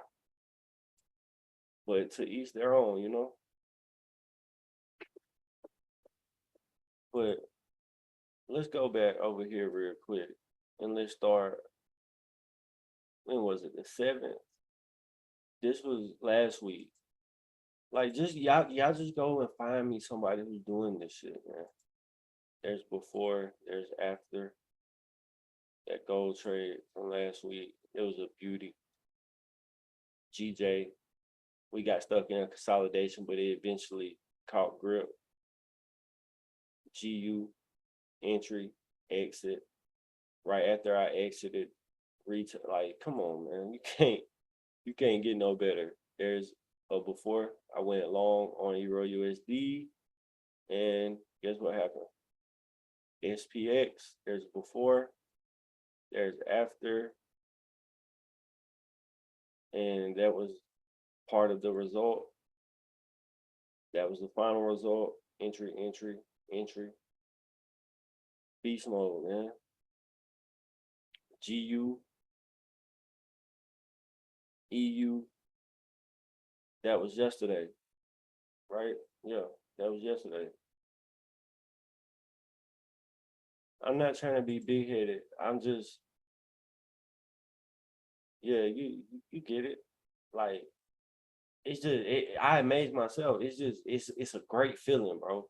But to each their own, you know? But let's go back over here real quick. And let's start. When was it? The 7th? This was last week. Like, just y'all just go and find me somebody who's doing this shit, man. There's before, there's after. That gold trade from last week, it was a beauty. GJ, we got stuck in a consolidation, but it eventually caught grip. GU, entry, exit. Right after I exited, retail. Like, come on, man, you can't get no better. There's a before. I went long on Euro USD, and guess what happened? SPX. There's before. There's after, and that was part of the result. That was the final result. Entry, entry, entry. Beast mode, man. GU, EU. That was yesterday, right? Yeah, that was yesterday. I'm not trying to be big headed. I'm just, yeah, you get it. Like, it's just, I amaze myself. It's just, it's a great feeling, bro.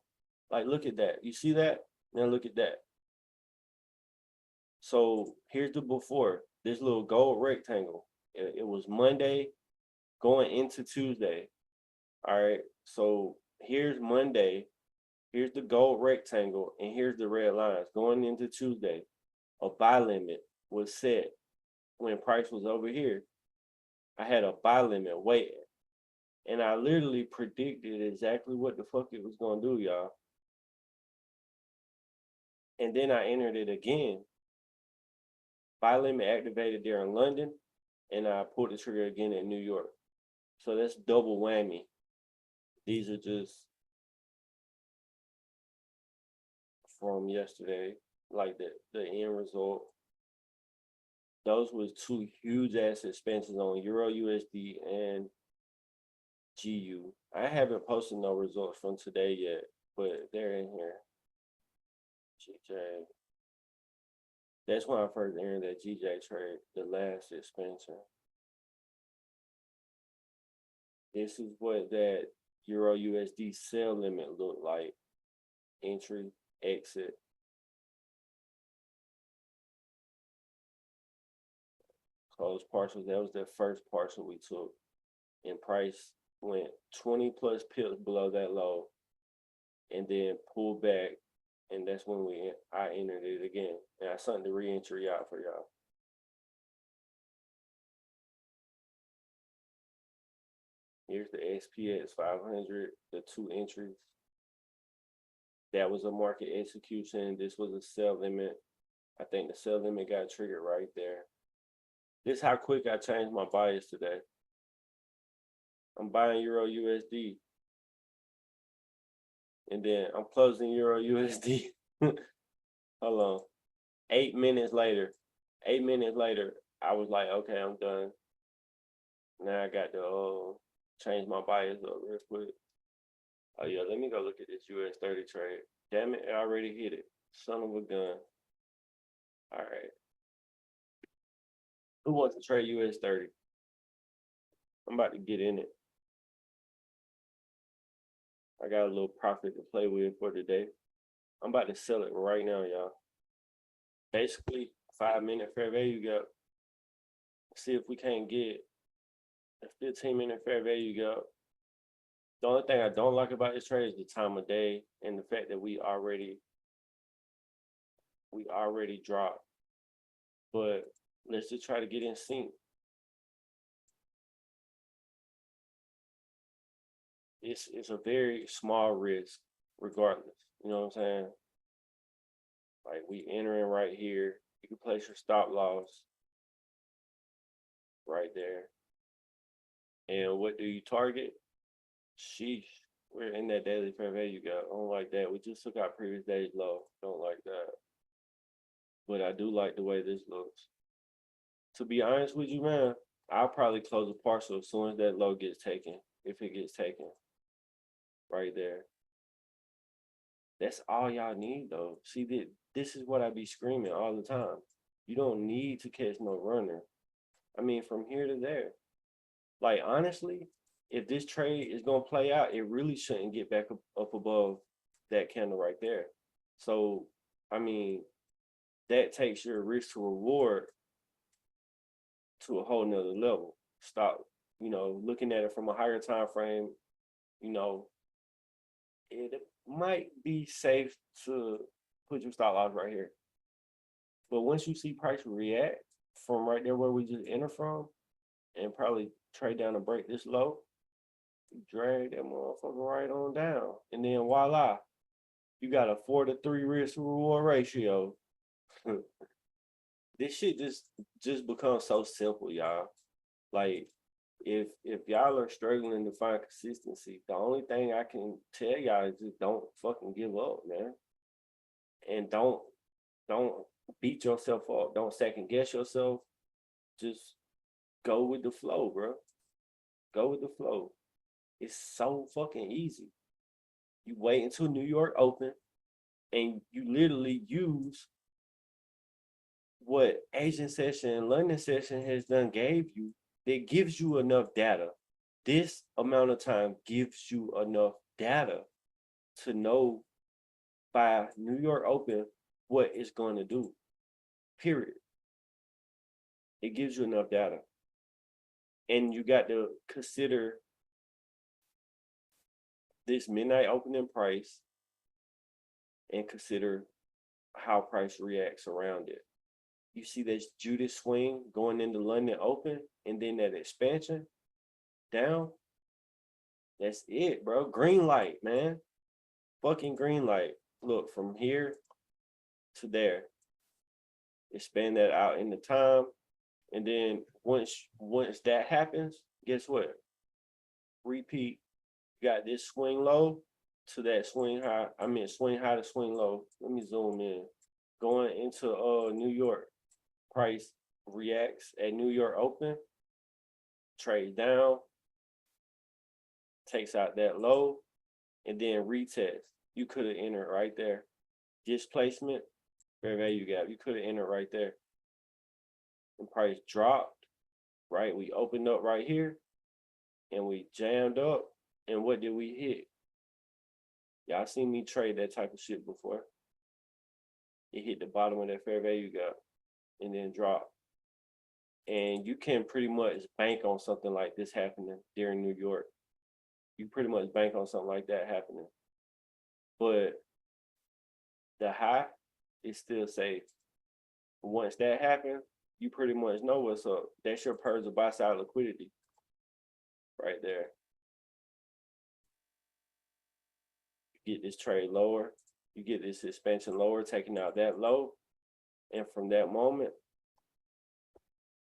Like, look at that. You see that? Now look at that. So here's the before. This little gold rectangle. It was Monday going into Tuesday. All right. So here's Monday. Here's the gold rectangle, and here's the red lines going into Tuesday. A buy limit was set when price was over here. I had a buy limit waiting, and I literally predicted exactly what the fuck it was gonna do, y'all. And then I entered it again. Buy limit activated there in London, and I pulled the trigger again in New York. So that's double whammy. These are just from yesterday, like the end result. Those was two huge ass expenses on Euro USD and GU. I haven't posted no results from today yet, but they're in here. GJ. That's when I first entered that GJ trade, the last expansion. This is what that Euro USD sell limit looked like. Entry, exit. Close partials. That was the first partial we took. And price went 20 plus pips below that low, and then pulled back. And that's when I entered it again. And I sent the re-entry out for y'all. Here's the SPX 500, the two entries. That was a market execution. This was a sell limit. I think the sell limit got triggered right there. This is how quick I changed my bias today. I'm buying Euro USD. And then I'm closing Euro USD. Hold on. 8 minutes later, I was like, okay, I'm done. Now I got to change my bias up real quick. Oh yeah, let me go look at this US 30 trade. Damn it, I already hit it. Son of a gun. All right. Who wants to trade US 30? I'm about to get in it. I got a little profit to play with for today. I'm about to sell it right now, y'all. Basically, 5-minute fair value gap. See if we can't get a 15-minute fair value gap. The only thing I don't like about this trade is the time of day and the fact that we already dropped. But let's just try to get in sync. It's a very small risk, regardless. You know what I'm saying? Like we entering right here. You can place your stop loss right there. And what do you target? Sheesh. We're in that daily fair value gap. I don't like that. We just took out previous day's low. Don't like that. But I do like the way this looks. To be honest with you, man, I'll probably close a partial as soon as that low gets taken. If it gets taken. Right there. That's all y'all need though. See, this is what I be screaming all the time. You don't need to catch no runner. I mean, from here to there. Like, honestly, if this trade is going to play out, it really shouldn't get back up above that candle right there. So, I mean, that takes your risk to reward to a whole nother level. Stop, looking at it from a higher time frame, it might be safe to put your stop loss right here. But once you see price react from right there where we just enter from, and probably trade down and break this low, you drag that motherfucker right on down. And then voila, you got a 4-to-3 risk to reward ratio. This shit just becomes so simple, y'all. Like, if y'all are struggling to find consistency, the only thing I can tell y'all is just don't fucking give up, man. And don't beat yourself up. Don't second guess yourself. Just go with the flow, bro. Go with the flow. It's so fucking easy. You wait until New York open and you literally use what Asian session and London session has done gave you. That gives you enough data. This amount of time gives you enough data to know by New York open what it's going to do. Period. It gives you enough data. And you got to consider this midnight opening price and consider how price reacts around it. You see this Judas swing going into London open and then that expansion down. That's it, bro. Green light, man. Fucking green light. Look, from here to there. Expand that out in the time. And then once that happens, guess what? Repeat. You got this swing low to that swing high. I mean, swing high to swing low. Let me zoom in. Going into New York. Price reacts at New York open. Trade down. Takes out that low. And then retest. You could have entered right there. Displacement. Fair value gap. You could have entered right there. And price dropped, right? We opened up right here and we jammed up. And what did we hit? Y'all seen me trade that type of shit before. It hit the bottom of that fair value gap and then drop. And you can pretty much bank on something like this happening during New York. You pretty much bank on something like that happening. But the high is still safe. Once that happens, you pretty much know what's up. That's your purge of buy side liquidity right there. You get this trade lower, you get this expansion lower, taking out that low, and from that moment,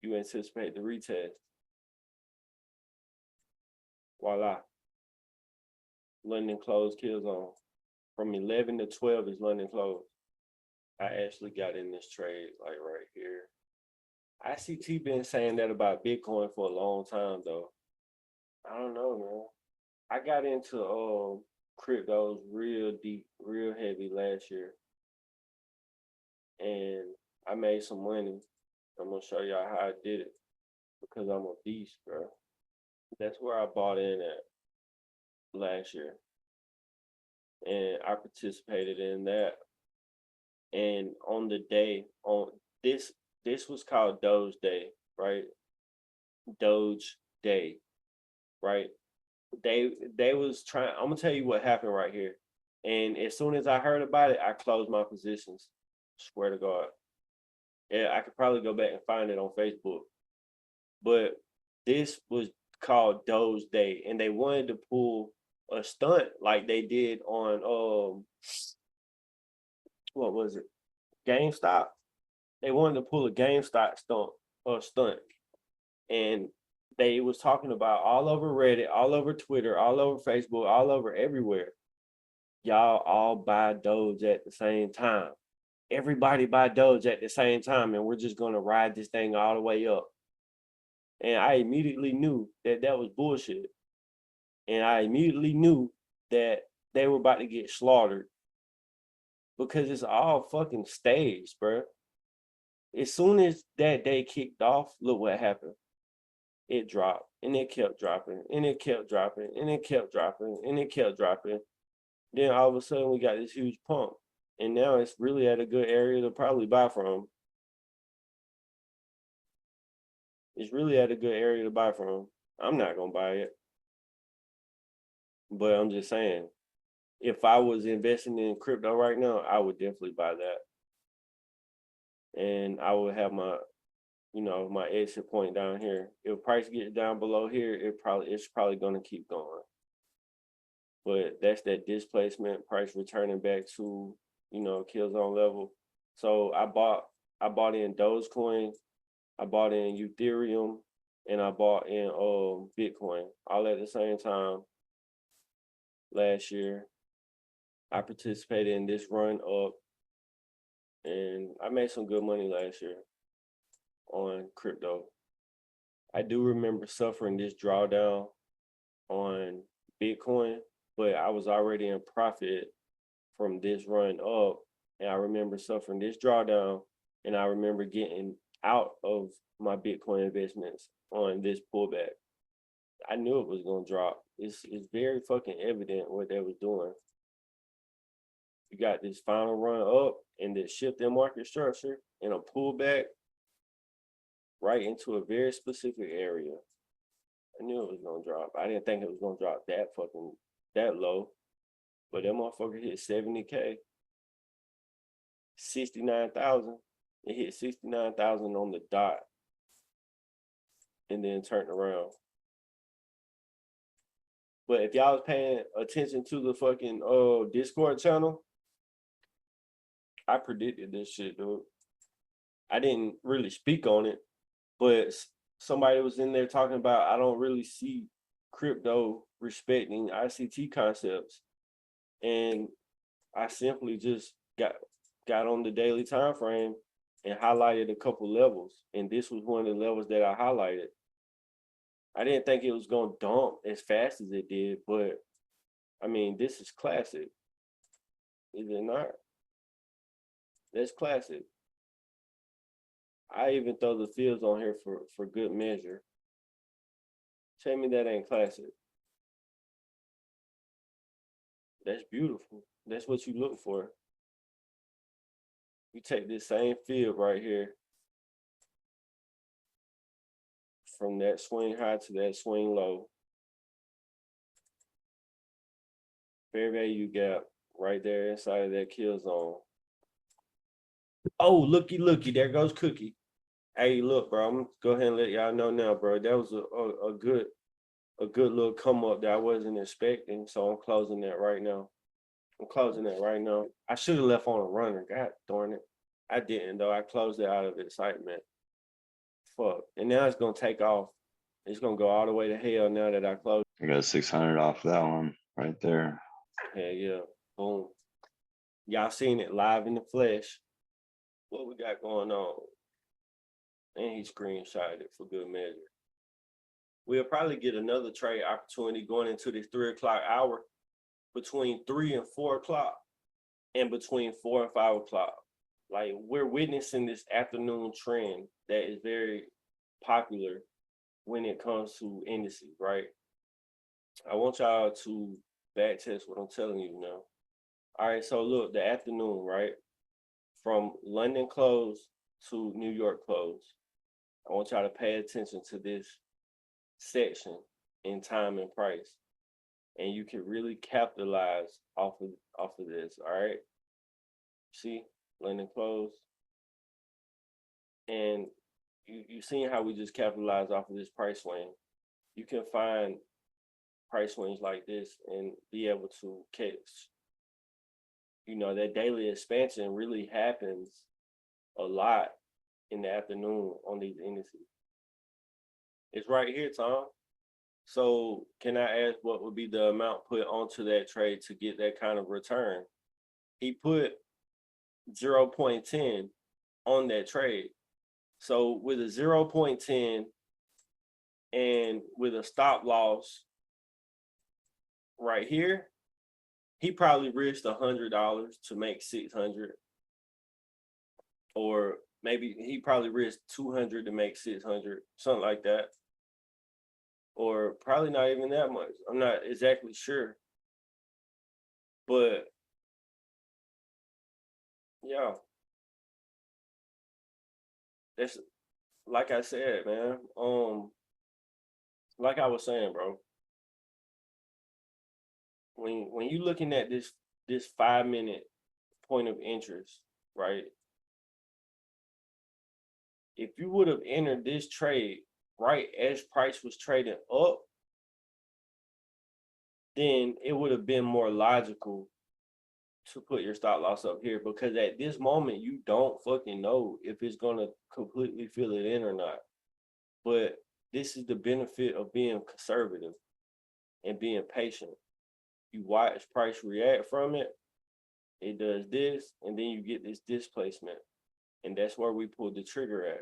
you anticipate the retest. Voila. London close kill zone. From 11 to 12 is London close. I actually got in this trade like right here. ICT been saying that about Bitcoin for a long time though. I don't know, man. I got into cryptos real deep, real heavy last year. And I made some money. I'm gonna show y'all how I did it because I'm a beast, bro. That's where I bought in at last year. And I participated in that. And on the day, on this was called Doge Day, right? Doge Day, right? They was trying, I'm gonna tell you what happened right here. And as soon as I heard about it, I closed my positions. Swear to God. Yeah, I could probably go back and find it on Facebook. But this was called Doge Day, and they wanted to pull a stunt like they did on what was it? GameStop. They wanted to pull a GameStop stunt. And they was talking about all over Reddit, all over Twitter, all over Facebook, all over everywhere. Y'all all buy Doge at the same time. Everybody buy Doge at the same time, and we're just gonna ride this thing all the way up. And I immediately knew that that was bullshit. And I immediately knew that they were about to get slaughtered because it's all fucking staged, bro. As soon as that day kicked off, look what happened. It dropped, and it kept dropping, and it kept dropping, and it kept dropping, and it kept dropping. Then all of a sudden we got this huge pump, and now it's really at a good area to probably buy from. It's really at a good area to buy from. I'm not gonna buy it, but I'm just saying, if I was investing in crypto right now, I would definitely buy that, and I would have my, my exit point down here. If price gets down below here, it's probably gonna keep going. But that's that displacement price returning back to, kill zone level. So I bought in Dogecoin, I bought in Ethereum, and I bought in Bitcoin all at the same time last year. I participated in this run up, and I made some good money last year on crypto. I do remember suffering this drawdown on Bitcoin, but I was already in profit from this run up. And I remember suffering this drawdown, and I remember getting out of my Bitcoin investments on this pullback. I knew it was gonna drop. It's very fucking evident what they was doing. You got this final run up and this shift in market structure and a pullback right into a very specific area. I knew it was gonna drop. I didn't think it was gonna drop that low, but that motherfucker hit 70K, 69,000. It hit 69,000 on the dot, and then turned around. But if y'all was paying attention to the fucking Discord channel, I predicted this shit, dude. I didn't really speak on it, but somebody was in there talking about, I don't really see crypto respecting ICT concepts. And I simply just got on the daily time frame and highlighted a couple levels. And this was one of the levels that I highlighted. I didn't think it was going to dump as fast as it did, but I mean, this is classic. Is it not? That's classic. I even throw the fields on here for good measure. Tell me that ain't classic. That's beautiful. That's what you look for. You take this same field right here, from that swing high to that swing low. Fair value gap right there inside of that kill zone. Oh, looky, there goes Cookie. Hey, look, bro, I'm gonna go ahead and let y'all know now, bro. That was a good little come up that I wasn't expecting. So I'm closing that right now. I should have left on a runner. God darn it. I didn't though. I closed it out of excitement. Fuck. And now it's gonna take off. It's gonna go all the way to hell now that I closed. I got 600 off that one right there. Hell yeah. Boom. Y'all seen it live in the flesh. What we got going on? And he screenshotted it for good measure. We'll probably get another trade opportunity going into this 3 o'clock hour, between 3 and 4 o'clock, and between 4 and 5 o'clock. Like, we're witnessing this afternoon trend that is very popular when it comes to indices, right? I want y'all to back test what I'm telling you now. All right, so look, the afternoon, right? From London close to New York close. I want y'all to pay attention to this section in time and price. And you can really capitalize off of this, all right? See, London close. And you seen how we just capitalize off of this price swing. You can find price swings like this and be able to catch you know, that daily expansion really happens a lot in the afternoon on these indices. It's right here, Tom. So can I ask what would be the amount put onto that trade to get that kind of return? He put 0.10 on that trade. So with a 0.10 and with a stop loss right here, he probably risked $100 to make 600, or maybe he probably risked 200 to make 600, something like that, or probably not even that much. I'm not exactly sure, but yeah, that's like I said, man. Like I was saying, bro. When you looking at this 5-minute point of interest, right? If you would have entered this trade right as price was trading up, then it would have been more logical to put your stop loss up here, because at this moment you don't fucking know if it's gonna completely fill it in or not. But this is the benefit of being conservative and being patient. You watch price react from it, it does this, and then you get this displacement. And that's where we pulled the trigger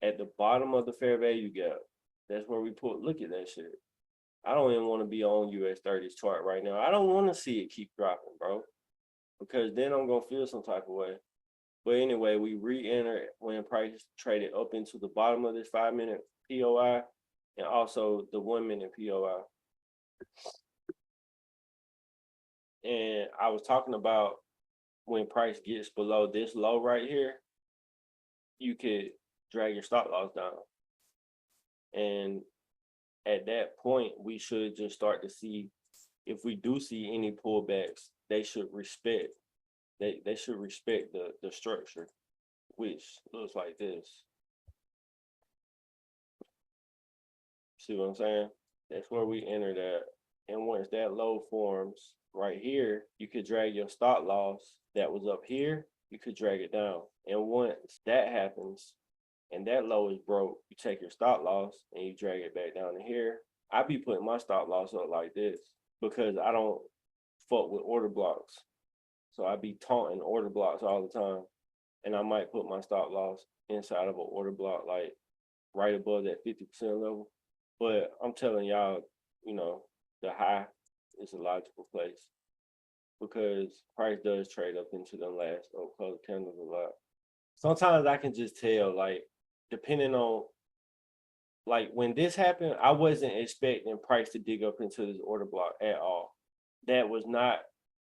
at the bottom of the fair value gap. That's where we put, look at that shit. I don't even want to be on US 30's chart right now. I don't want to see it keep dropping, bro, because then I'm going to feel some type of way. But anyway, we re-enter when price traded up into the bottom of this 5-minute POI and also the 1-minute POI. And I was talking about when price gets below this low right here, you could drag your stop loss down. And at that point, we should just start to see, if we do see any pullbacks, they should respect. They should respect the structure, which looks like this. See what I'm saying? That's where we enter that. And once that low forms right here, you could drag your stop loss that was up here, you could drag it down. And once that happens and that low is broke, you take your stop loss and you drag it back down to here. I be putting my stop loss up like this because I don't fuck with order blocks. So I be taunting order blocks all the time. And I might put my stop loss inside of an order block, like right above that 50% level. But I'm telling y'all, you know, the high is a logical place because price does trade up into the last close candles a lot. Sometimes I can just tell, like, depending on, like, when this happened, I wasn't expecting price to dig up into this order block at all. That was not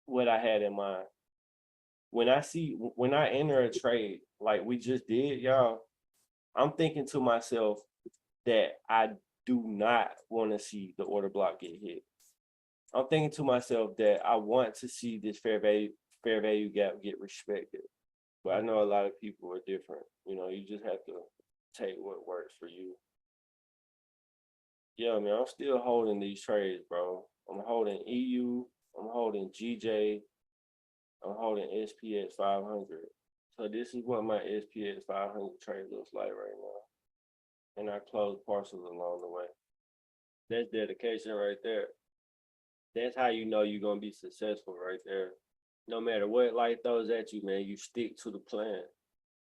what I had in mind. When I enter a trade like we just did, y'all, I'm thinking to myself that I do not want to see the order block get hit. I'm thinking to myself that I want to see this fair value gap get respected. But I know a lot of people are different. You know, you just have to take what works for you. Yeah, man, I'm still holding these trades, bro. I'm holding EU, I'm holding GJ, I'm holding SPX 500. So this is what my SPX 500 trade looks like right now. And I close parcels along the way. That's dedication right there. That's how you know you're going to be successful right there. No matter what life throws at you, man, you stick to the plan.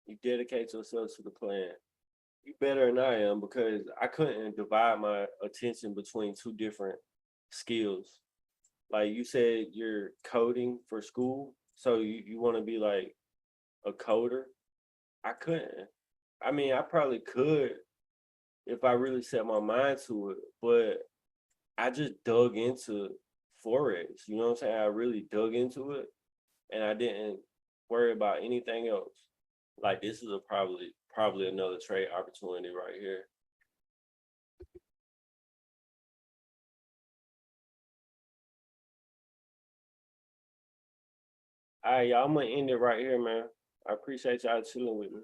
You dedicate yourself to the plan. You better than I am, because I couldn't divide my attention between two different skills. Like you said, you're coding for school, so you want to be like a coder. I couldn't. I mean, I probably could if I really set my mind to it, but I just dug into Forex. You know what I'm saying? I really dug into it, and I didn't worry about anything else. Like, this is probably another trade opportunity right here. All right, y'all, I'm gonna end it right here, man. I appreciate y'all chilling with me.